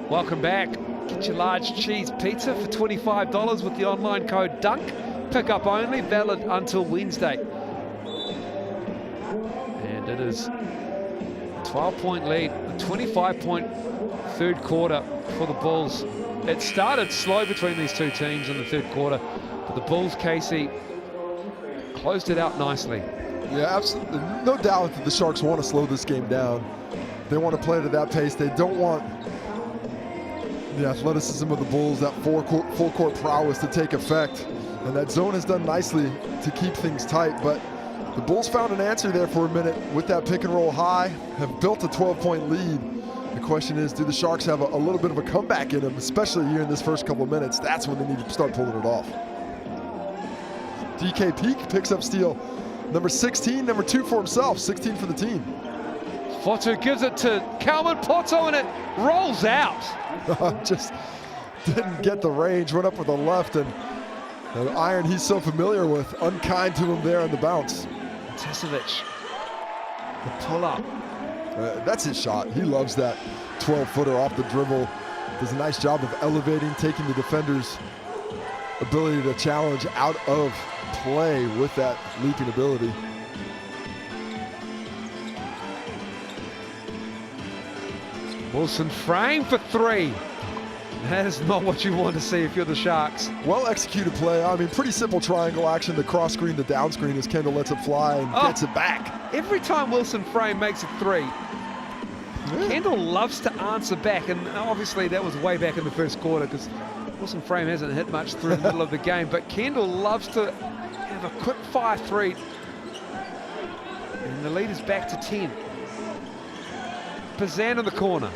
[SPEAKER 1] Welcome back. Get your large cheese pizza for $25 with the online code DUNK. Pick up only, valid until Wednesday. And it is a 12-point lead, a 25-point third quarter for the Bulls. It started slow between these two teams in the third quarter, but the Bulls, Casey, closed it out nicely.
[SPEAKER 2] Yeah, absolutely. No doubt that the Sharks want to slow this game down. They want to play it at that pace. They don't want the athleticism of the Bulls, that full court prowess to take effect. And that zone has done nicely to keep things tight, but the Bulls found an answer there for a minute with that pick and roll high, have built a 12-point lead. The question is, do the Sharks have a little bit of a comeback in them, especially here in this first couple of minutes? That's when they need to start pulling it off. DK Peak picks up steal. Number 16, number 2 for himself, 16 for the team.
[SPEAKER 1] Foto gives it to Calvin Poto and it rolls out.
[SPEAKER 2] Just didn't get the range, went up with the left, and an iron he's so familiar with, unkind to him there on the bounce.
[SPEAKER 1] Tasovic, the pull-up.
[SPEAKER 2] That's his shot. He loves that 12-footer off the dribble. Does a nice job of elevating, taking the defender's ability to challenge out of play with that leaping ability.
[SPEAKER 1] Wilson frame for 3. That is not what you want to see if you're the Sharks.
[SPEAKER 2] Well executed play. I mean, pretty simple triangle action. The cross screen, the down screen as Kendall lets it fly and gets it back.
[SPEAKER 1] Every time Wilson frame makes a 3, Kendall loves to answer back, and obviously that was way back in the first quarter because Wilson frame hasn't hit much through the middle of the game, but Kendall loves to have a quick fire 3. And the lead is back to 10. Pazan in the corner.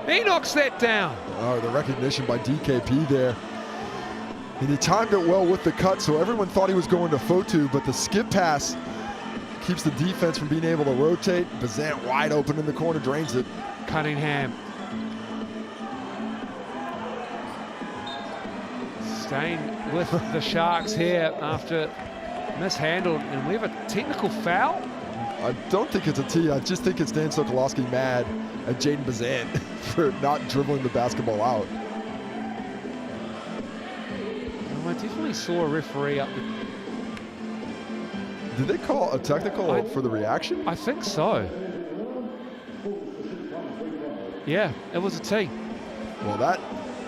[SPEAKER 1] He knocks that down.
[SPEAKER 2] Oh, the recognition by DKP there. And he timed it well with the cut, so everyone thought he was going to Fotu, but the skip pass keeps the defense from being able to rotate. Bazant wide open in the corner, drains it.
[SPEAKER 1] Cunningham. Staying with the Sharks here after mishandled, and we have a technical foul.
[SPEAKER 2] I don't think it's a T. I just think it's Dan Sokolowski mad at Jaden Bazant for not dribbling the basketball out.
[SPEAKER 1] I definitely saw a referee up.
[SPEAKER 2] Did they call a technical for the reaction?
[SPEAKER 1] I think so. Yeah, it was a T.
[SPEAKER 2] Well, that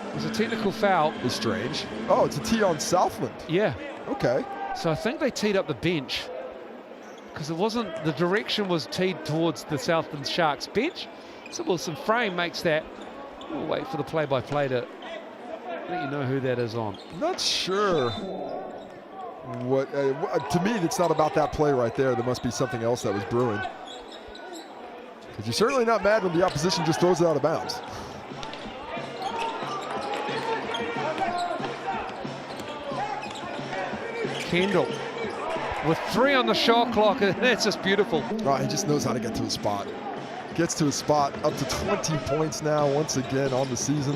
[SPEAKER 1] It was a technical foul.
[SPEAKER 2] is strange. Oh, it's a T on Southland.
[SPEAKER 1] Yeah.
[SPEAKER 2] Okay.
[SPEAKER 1] So I think they teed up the bench because it wasn't, the direction was teed towards the Southland Sharks bench. So Wilson Frame makes that. We'll wait for the play-by-play to let you know who that is on.
[SPEAKER 2] Not sure what, to me, it's not about that play right there. There must be something else that was brewing. Because you're certainly not mad when the opposition just throws it out of bounds.
[SPEAKER 1] Kendall with 3 on the shot clock, and that's just beautiful.
[SPEAKER 2] Oh, he just knows how to get to his spot. Gets to his spot, up to 20 points now, once again on the season.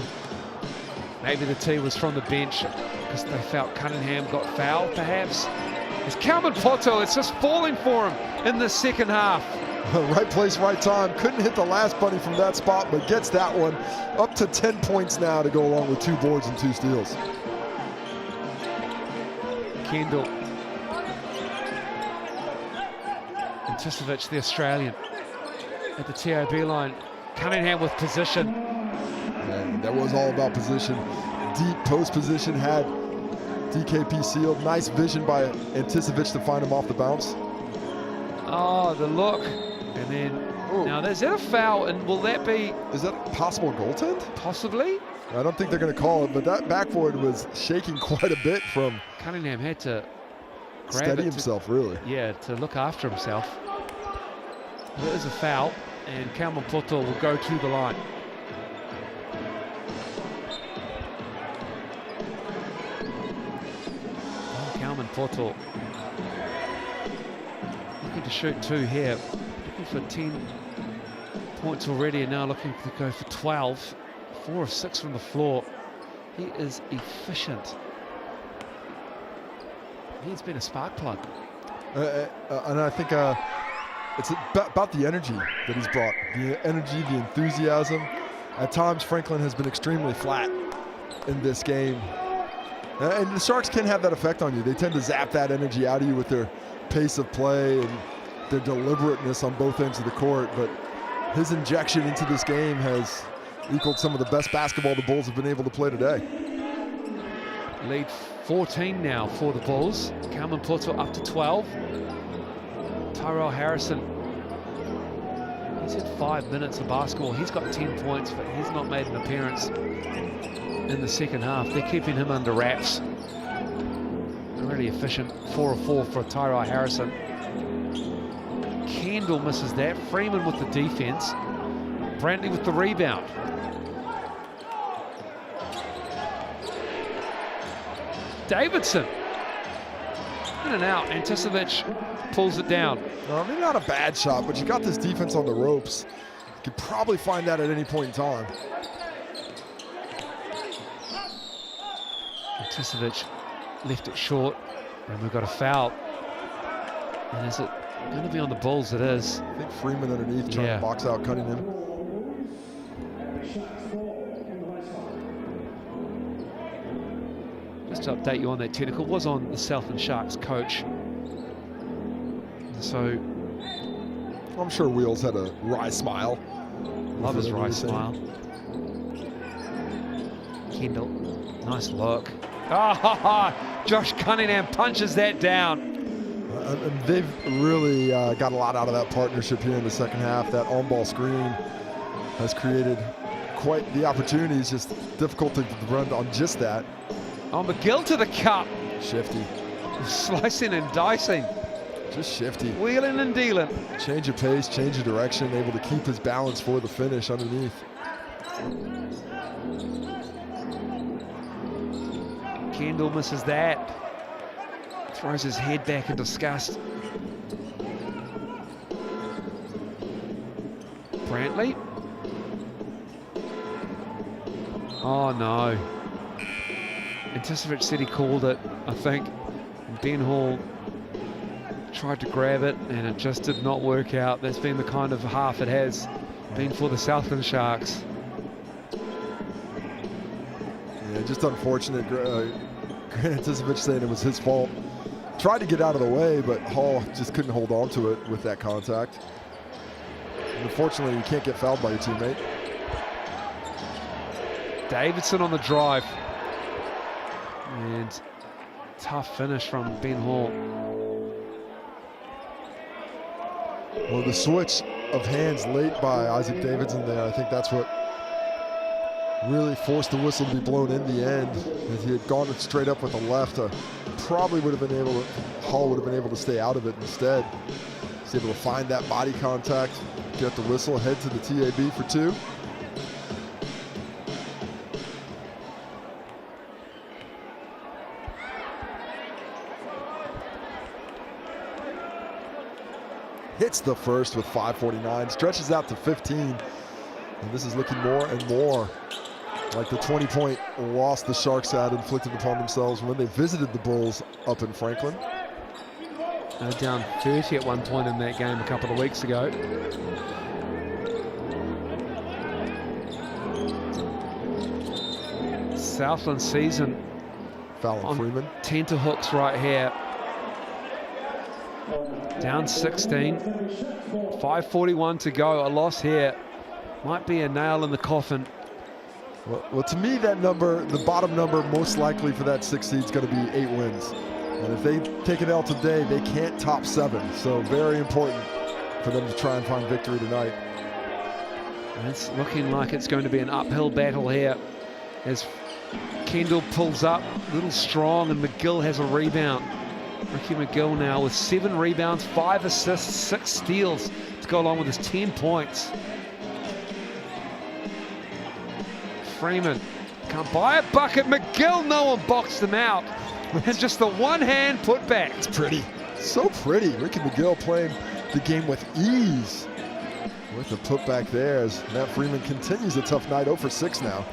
[SPEAKER 1] Maybe the tee was from the bench because they felt Cunningham got fouled, perhaps. It's Calvin Poto, it's just falling for him in the second half.
[SPEAKER 2] Right place, right time. Couldn't hit the last bunny from that spot, but gets that one. Up to 10 points now to go along with 2 boards and 2 steals.
[SPEAKER 1] Kendall. And Tisovic, the Australian, at the TOB line. Cunningham with position.
[SPEAKER 2] And that was all about position. Deep post position, had DKP sealed. Nice vision by Tisovic to find him off the bounce.
[SPEAKER 1] Oh, the look. And then, now is that a foul? And will that be?
[SPEAKER 2] Is that a possible goaltend?
[SPEAKER 1] Possibly.
[SPEAKER 2] I don't think they're going to call it, but that backboard was shaking quite a bit from.
[SPEAKER 1] Cunningham had to grab
[SPEAKER 2] steady himself, really.
[SPEAKER 1] Yeah, to look after himself. There is a foul, and Calvin Poto will go to the line. Calvin Poto looking to shoot 2 here, looking for 10 points already, and now looking to go for 12. 4 of 6 from the floor. He is efficient. He's been a spark plug.
[SPEAKER 2] And I think it's about the energy that he's brought. The energy, the enthusiasm. At times, Franklin has been extremely flat in this game. And the Sharks can have that effect on you. They tend to zap that energy out of you with their pace of play and their deliberateness on both ends of the court. But his injection into this game has equaled some of the best basketball the Bulls have been able to play today.
[SPEAKER 1] Lead 14 now for the Bulls. Calvin Poto up to 12. Tyrell Harrison, he's had 5 minutes of basketball. He's got 10 points, but he's not made an appearance in the second half. They're keeping him under wraps. Really efficient. 4 of 4 for Tyrell Harrison. Kendall misses that. Freeman with the defense. Brantley with the rebound. Davidson in and out, and Tisovic pulls it down.
[SPEAKER 2] I mean, not a bad shot, but you got this defense on the ropes. You could probably find that at any point in time.
[SPEAKER 1] And Tisovic left it short, and we've got a foul. And is it going to be on the Bulls? It is.
[SPEAKER 2] I think Freeman underneath trying to box out Cunningham.
[SPEAKER 1] Just to update you on that technical, was on the Southland Sharks coach. So
[SPEAKER 2] I'm sure Wheels had a wry smile.
[SPEAKER 1] Love his wry smile. Kendall, nice look. Oh, Josh Cunningham punches that down.
[SPEAKER 2] They've really got a lot out of that partnership here in the second half. That on-ball screen has created quite the opportunities, just difficult to run on just that.
[SPEAKER 1] Oh, McGill to the cup.
[SPEAKER 2] Shifty.
[SPEAKER 1] Slicing and dicing.
[SPEAKER 2] Just shifty.
[SPEAKER 1] Wheeling and dealing.
[SPEAKER 2] Change of pace, change of direction, able to keep his balance for the finish underneath.
[SPEAKER 1] Kendall misses that. Throws his head back in disgust. Brantley. Oh no. Tisovic said he called it, I think. And Ben Hall tried to grab it, and it just did not work out. That's been the kind of half it has been for the Southland Sharks.
[SPEAKER 2] Yeah, just unfortunate. Grant Tisovic saying it was his fault. Tried to get out of the way, but Hall just couldn't hold on to it with that contact. And unfortunately, you can't get fouled by your teammate.
[SPEAKER 1] Davidson on the drive. And Tough finish from Ben Hall.
[SPEAKER 2] Well, the switch of hands late by Isaac Davidson there, I think that's what really forced the whistle to be blown in the end. If he had gone it straight up with the left, probably would have been able to, Hall would have been able to stay out of it instead. He's able to find that body contact, get the whistle, head to the TAB for 2. Hits the first with 5:49, stretches out to 15, and this is looking more and more like the 20-point loss the Sharks had inflicted upon themselves when they visited the Bulls up in Franklin.
[SPEAKER 1] They were down 30 at one point in that game a couple of weeks ago. Southland season
[SPEAKER 2] Fallon Freeman.
[SPEAKER 1] tenterhooks right here. Down 16, 5:41 to go. A loss here might be a nail in the coffin.
[SPEAKER 2] Well, to me, that number, the bottom number most likely for that 6 seed is going to be 8 wins. And if they take an L today, they can't top 7. So very important for them to try and find victory tonight.
[SPEAKER 1] And it's looking like it's going to be an uphill battle here as Kendall pulls up, a little strong, and McGill has a rebound. Ricky McGill now with 7 rebounds, 5 assists, 6 steals to go along with his 10 points. Freeman can't buy a bucket. McGill, no one boxed him out. And just the one-hand putback.
[SPEAKER 2] It's pretty, so pretty. Ricky McGill playing the game with ease with the putback there as Matt Freeman continues a tough night, 0 for 6 now.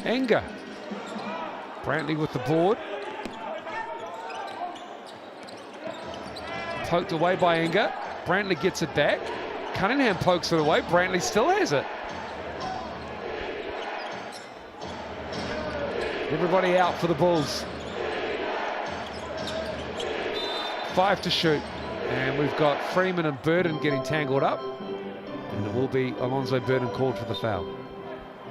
[SPEAKER 1] Anger. Brantley with the board. Poked away by Anger. Brantley gets it back. Cunningham pokes it away. Brantley still has it. Everybody out for the Bulls. 5 to shoot. And we've got Freeman and Burden getting tangled up. And it will be Alonzo Burden called for the foul.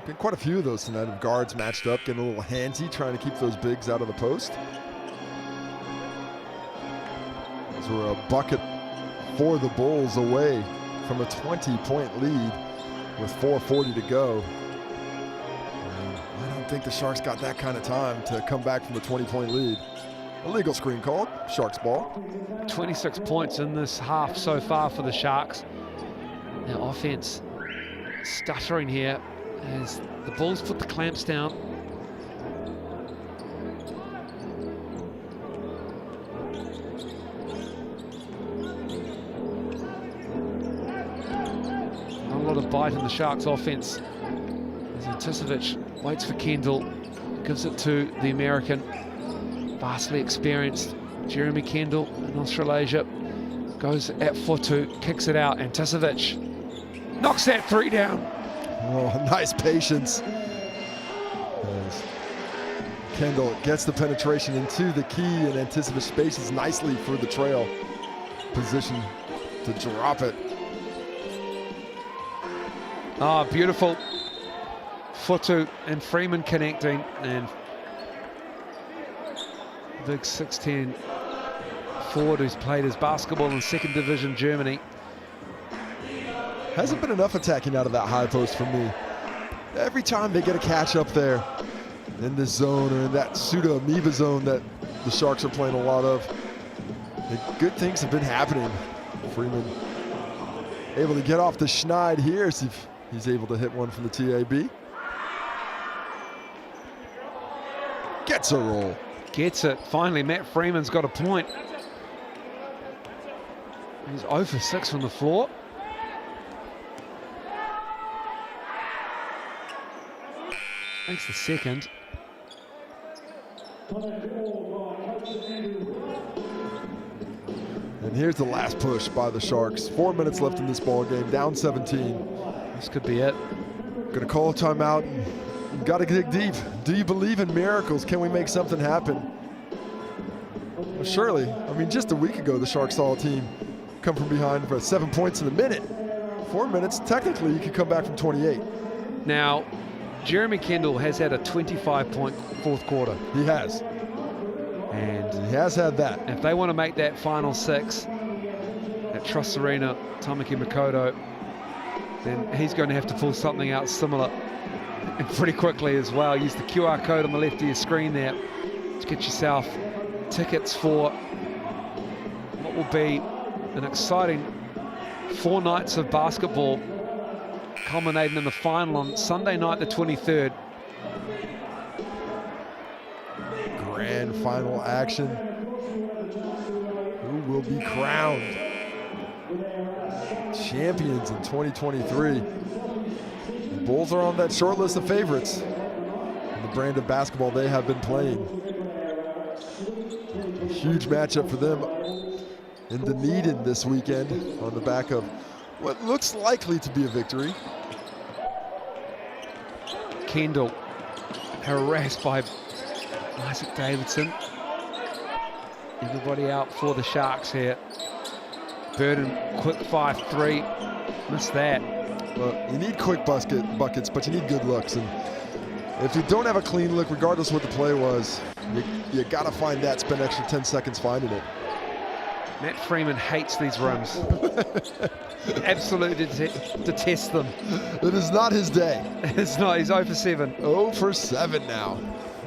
[SPEAKER 2] Been quite a few of those tonight of guards matched up, getting a little handsy, trying to keep those bigs out of the post. Those were a bucket for the Bulls away from a 20-point lead with 4:40 to go. I don't think the Sharks got that kind of time to come back from a 20-point lead. Illegal screen called, Sharks ball.
[SPEAKER 1] 26 points in this half so far for the Sharks. Now offense stuttering here as the Bulls put the clamps down. Not a lot of bite in the Sharks offense. As Anticevic waits for Kendall, gives it to the American. Vastly experienced Jeremy Kendall in Australasia. Goes at Fotu, kicks it out. Anticevic knocks that 3 down.
[SPEAKER 2] Oh, nice patience. As Kendall gets the penetration into the key and Anticevic spaces nicely for the trail. Position to drop it.
[SPEAKER 1] Ah, beautiful. Fotu and Freeman connecting, and big 6'10" forward who's played his basketball in 2nd Division Germany.
[SPEAKER 2] Hasn't been enough attacking out of that high post for me. Every time they get a catch up there in this zone or in that pseudo-amoeba zone that the Sharks are playing a lot of, good things have been happening. Freeman able to get off the schneid here, see if he's able to hit one from the TAB. Gets a roll.
[SPEAKER 1] Gets it. Finally, Matt Freeman's got a point. He's 0 for 6 from the floor. Makes the second.
[SPEAKER 2] And here's the last push by the Sharks. 4 minutes left in this ball game, down 17.
[SPEAKER 1] This could be it.
[SPEAKER 2] Gonna call a timeout. Got to dig deep. Do you believe in miracles? Can we make something happen? Well, surely. I mean, just a week ago, the Sharks saw a team come from behind for 7 points in a minute. 4 minutes, technically, you could come back from 28.
[SPEAKER 1] Now, Jeremy Kendall has had a 25-point fourth quarter.
[SPEAKER 2] He has.
[SPEAKER 1] And
[SPEAKER 2] he has had that.
[SPEAKER 1] if they want to make that final 6 at Trust Arena, Tamaki Mikoto, then he's going to have to pull something out similar and pretty quickly as well. Use the QR code on the left of your screen there to get yourself tickets for what will be an exciting 4 nights of basketball, culminating in the final on Sunday night the 23rd.
[SPEAKER 2] Grand final action. Who will be crowned champions in 2023? The Bulls are on that short list of favorites and the brand of basketball they have been playing. A huge matchup for them in Dunedin this weekend on the back of what looks likely to be a victory.
[SPEAKER 1] Kendall harassed by Isaac Davidson. Everybody out for the Sharks here. Burden, quick 5-3. Missed that.
[SPEAKER 2] Well, you need quick buckets, but you need good looks. And if you don't have a clean look, regardless of what the play was, you got to find that, spend extra 10 seconds finding it.
[SPEAKER 1] Matt Freeman hates these rims. Absolutely detests them.
[SPEAKER 2] It is not his day.
[SPEAKER 1] It's not. He's 0 for 7.
[SPEAKER 2] 0 for 7 now.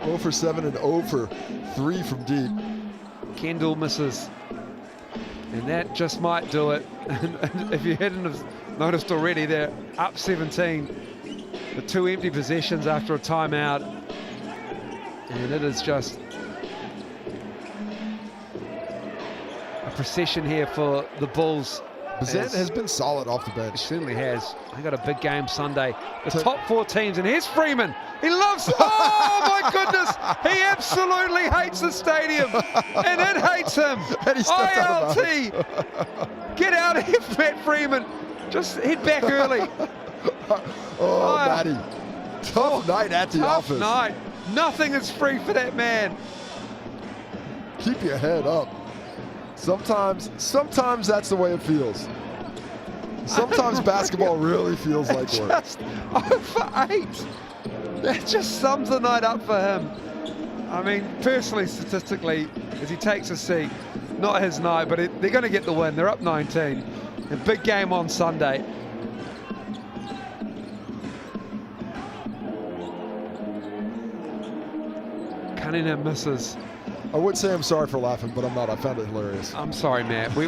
[SPEAKER 2] 0 for 7 and 0 for 3 from deep.
[SPEAKER 1] Kendall misses. And that just might do it. And if you hadn't have noticed already, they're up 17. The 2 empty possessions after a timeout. And it is just a procession here for the Bulls.
[SPEAKER 2] Bazette has been solid off the bench.
[SPEAKER 1] It certainly has. They got a big game Sunday. The top 4 teams, and here's Freeman. He loves, oh my goodness, he absolutely hates the stadium, and it hates him.
[SPEAKER 2] And he stepped out of
[SPEAKER 1] ILT, get out of here, Matt Freeman. Just head back early.
[SPEAKER 2] Oh, Matty, tough night at the office.
[SPEAKER 1] Tough night. Nothing is free for that man.
[SPEAKER 2] Keep your head up. Sometimes that's the way it feels. Sometimes basketball really feels like work.
[SPEAKER 1] Just 0 for 8. That just sums the night up for him. I mean, personally, statistically, as he takes a seat, not his night, but they're going to get the win. They're up 19. A big game on Sunday. Cunningham misses.
[SPEAKER 2] I would say I'm sorry for laughing, but I'm not. I found it hilarious.
[SPEAKER 1] I'm sorry, Matt. We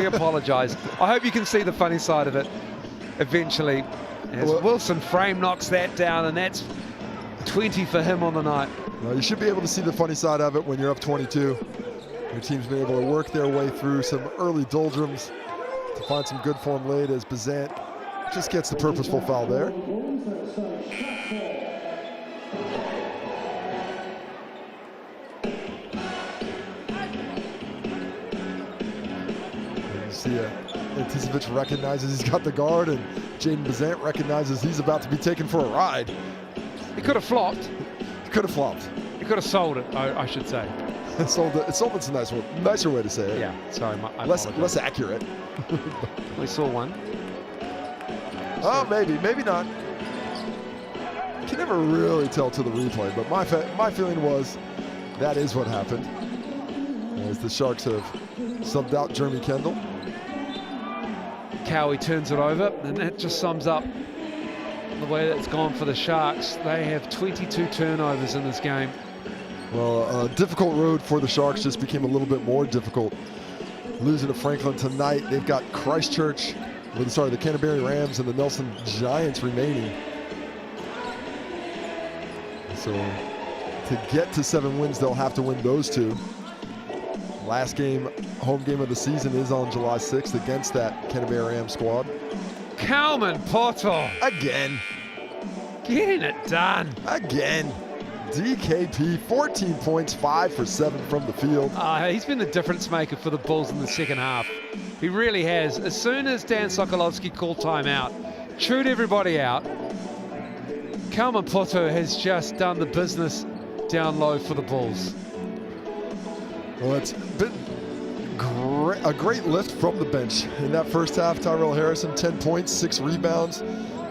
[SPEAKER 1] apologise. I hope you can see the funny side of it eventually. As Wilson Frame knocks that down, and that's 20 for him on the night.
[SPEAKER 2] Well, you should be able to see the funny side of it when you're up 22. Your team's been able to work their way through some early doldrums to find some good form late as Bazant just gets the purposeful foul there. Anticevich recognizes he's got the guard, and Jaden Bazant recognizes he's about to be taken for a ride.
[SPEAKER 1] He could have flopped.
[SPEAKER 2] He could have flopped.
[SPEAKER 1] He could have sold it, I should say.
[SPEAKER 2] Sold it's a nicer way to say it.
[SPEAKER 1] Yeah, sorry.
[SPEAKER 2] Less accurate.
[SPEAKER 1] We saw one.
[SPEAKER 2] Oh, maybe not. You can never really tell to the replay, but my feeling was that is what happened. As the Sharks have subbed out Jeremy Kendall.
[SPEAKER 1] Cowie turns it over, and that just sums up the way that it's gone for the Sharks. They have 22 turnovers in this game.
[SPEAKER 2] Well, a difficult road for the Sharks just became a little bit more difficult. Losing to Franklin tonight, they've got the Canterbury Rams and the Nelson Giants remaining. So to get to 7 wins, they'll have to win those 2. Last game, home game of the season is on July 6th against that Canterbury Rams squad.
[SPEAKER 1] Kalman Poto.
[SPEAKER 2] Again.
[SPEAKER 1] Getting it done.
[SPEAKER 2] Again. DKP, 14 points, 5 for 7 from the field.
[SPEAKER 1] He's been the difference maker for the Bulls in the second half. He really has. As soon as Dan Sokolovsky called timeout, chewed everybody out, Kalman Poto has just done the business down low for the Bulls.
[SPEAKER 2] Well, it's been a great lift from the bench in that first half. Tyrell Harrison, 10 points, 6 rebounds.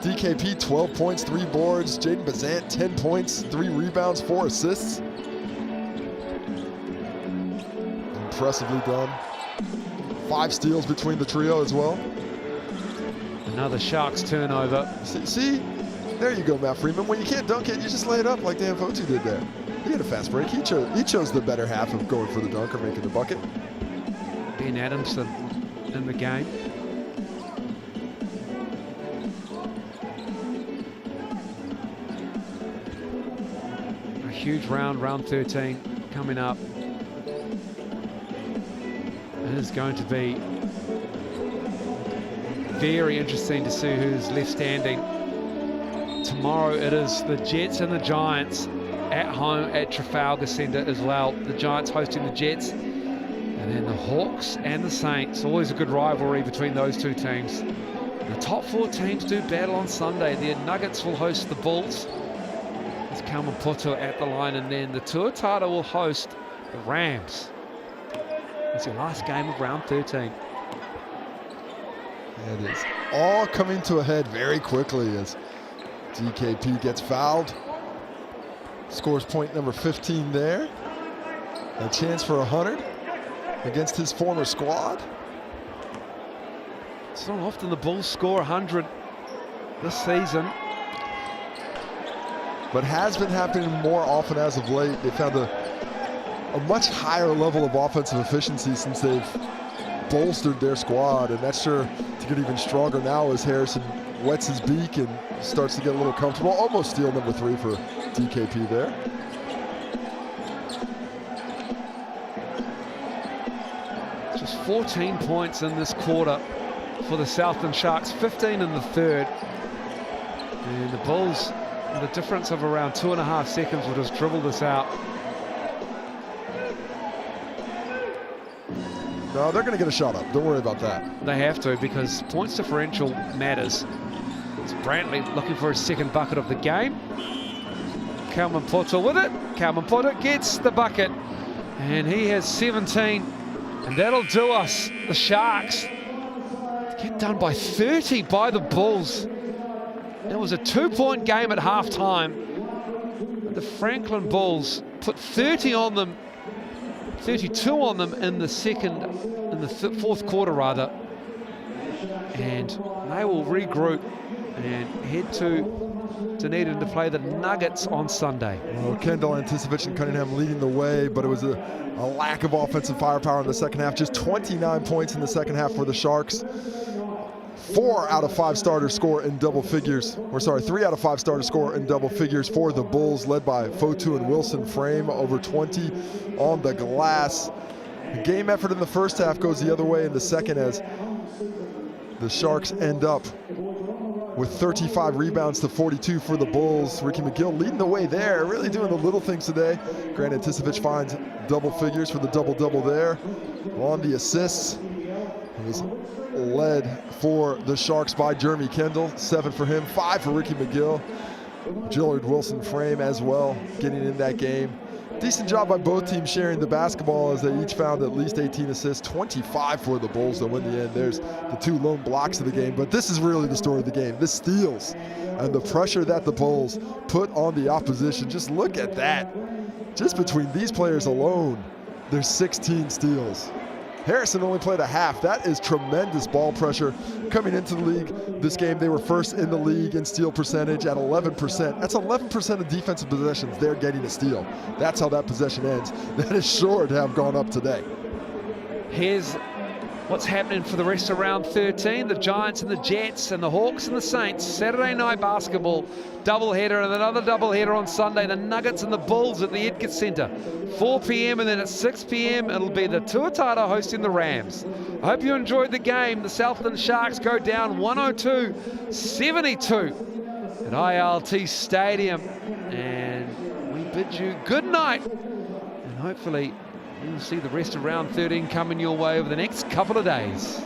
[SPEAKER 2] DKP, 12 points, 3 boards. Jaden Bazant, 10 points, 3 rebounds, 4 assists. impressively done. 5 steals between the trio as well.
[SPEAKER 1] Another Sharks turnover.
[SPEAKER 2] See, there you go, Matt Freeman. When you can't dunk it, you just lay it up like Dan Fotu did there. He had a fast break. He chose the better half of going for the dunk or making the bucket.
[SPEAKER 1] Ben Adamson in the game. A huge round 13 coming up. It is going to be very interesting to see who's left standing. Tomorrow it is the Jets and the Giants at home at Trafalgar Centre as well. The Giants hosting the Jets, and then the Hawks and the Saints. Always a good rivalry between those two teams. The top 4 teams do battle on Sunday. The Nuggets will host the Bulls. There's Kalmapoto at the line, and then the Tuatara will host the Rams. It's your last game of round 13.
[SPEAKER 2] It is all coming to a head very quickly as DKP gets fouled. Scores point number 15 there. A chance for 100 against his former squad.
[SPEAKER 1] It's not often the Bulls score 100 this season,
[SPEAKER 2] but has been happening more often as of late. They found a much higher level of offensive efficiency since they've bolstered their squad, and that's sure to get even stronger now as Harrison wets his beak and starts to get a little comfortable. Almost steal number 3 for DKP there.
[SPEAKER 1] Just 14 points in this quarter for the Southland Sharks, 15 in the third. And the Bulls, the difference of around 2.5 seconds, will just dribble this out.
[SPEAKER 2] No, they're going to get a shot up. Don't worry about that.
[SPEAKER 1] They have to, because points differential matters. It's Brantley looking for his second bucket of the game. Kalmapoto with it. Kalmapoto gets the bucket, and he has 17. And that'll do us, the Sharks, get done by 30 by the Bulls. It was a 2-point game at halftime. The Franklin Bulls put 30 on them, 32 on them in the fourth quarter rather, and they will regroup and head to Dunedin to play the Nuggets on Sunday.
[SPEAKER 2] Well, Kendall Anticevich and Cunningham leading the way, but it was a lack of offensive firepower in the second half. Just 29 points in the second half for the Sharks. 4 out of 5 starters score in double figures. Or sorry, 3 out of 5 starters score in double figures for the Bulls, led by Fotu and Wilson Frame, over 20 on the glass. The game effort in the first half goes the other way in the second, as the Sharks end up with 35 rebounds to 42 for the Bulls. Ricky McGill leading the way there, really doing the little things today. Grant Anticevich finds double figures for the double-double there. On the assists, it was led for the Sharks by Jeremy Kendall. 7 for him, 5 for Ricky McGill. Jillard Wilson Frame as well, getting in that game. Decent job by both teams sharing the basketball, as they each found at least 18 assists, 25 for the Bulls, though in the end there's the 2 lone blocks of the game. But this is really the story of the game, the steals and the pressure that the Bulls put on the opposition. Just look at that. Just between these players alone, there's 16 steals. Harrison only played a half. That is tremendous ball pressure. Coming into the league, this game they were first in the league in steal percentage at 11%. That's 11% of defensive possessions they're getting a steal. That's how that possession ends. That is sure to have gone up today.
[SPEAKER 1] Here's what's happening for the rest of round 13. The Giants and the Jets and the Hawks and the Saints. Saturday night basketball doubleheader, and another doubleheader on Sunday. The Nuggets and the Bulls at the Edgar Centre. 4 p.m. and then at 6 p.m. it'll be the Tuatara hosting the Rams. I hope you enjoyed the game. The Southland Sharks go down 102-72 at ILT Stadium. And we bid you good night. And hopefully you'll see the rest of round 13 coming your way over the next couple of days.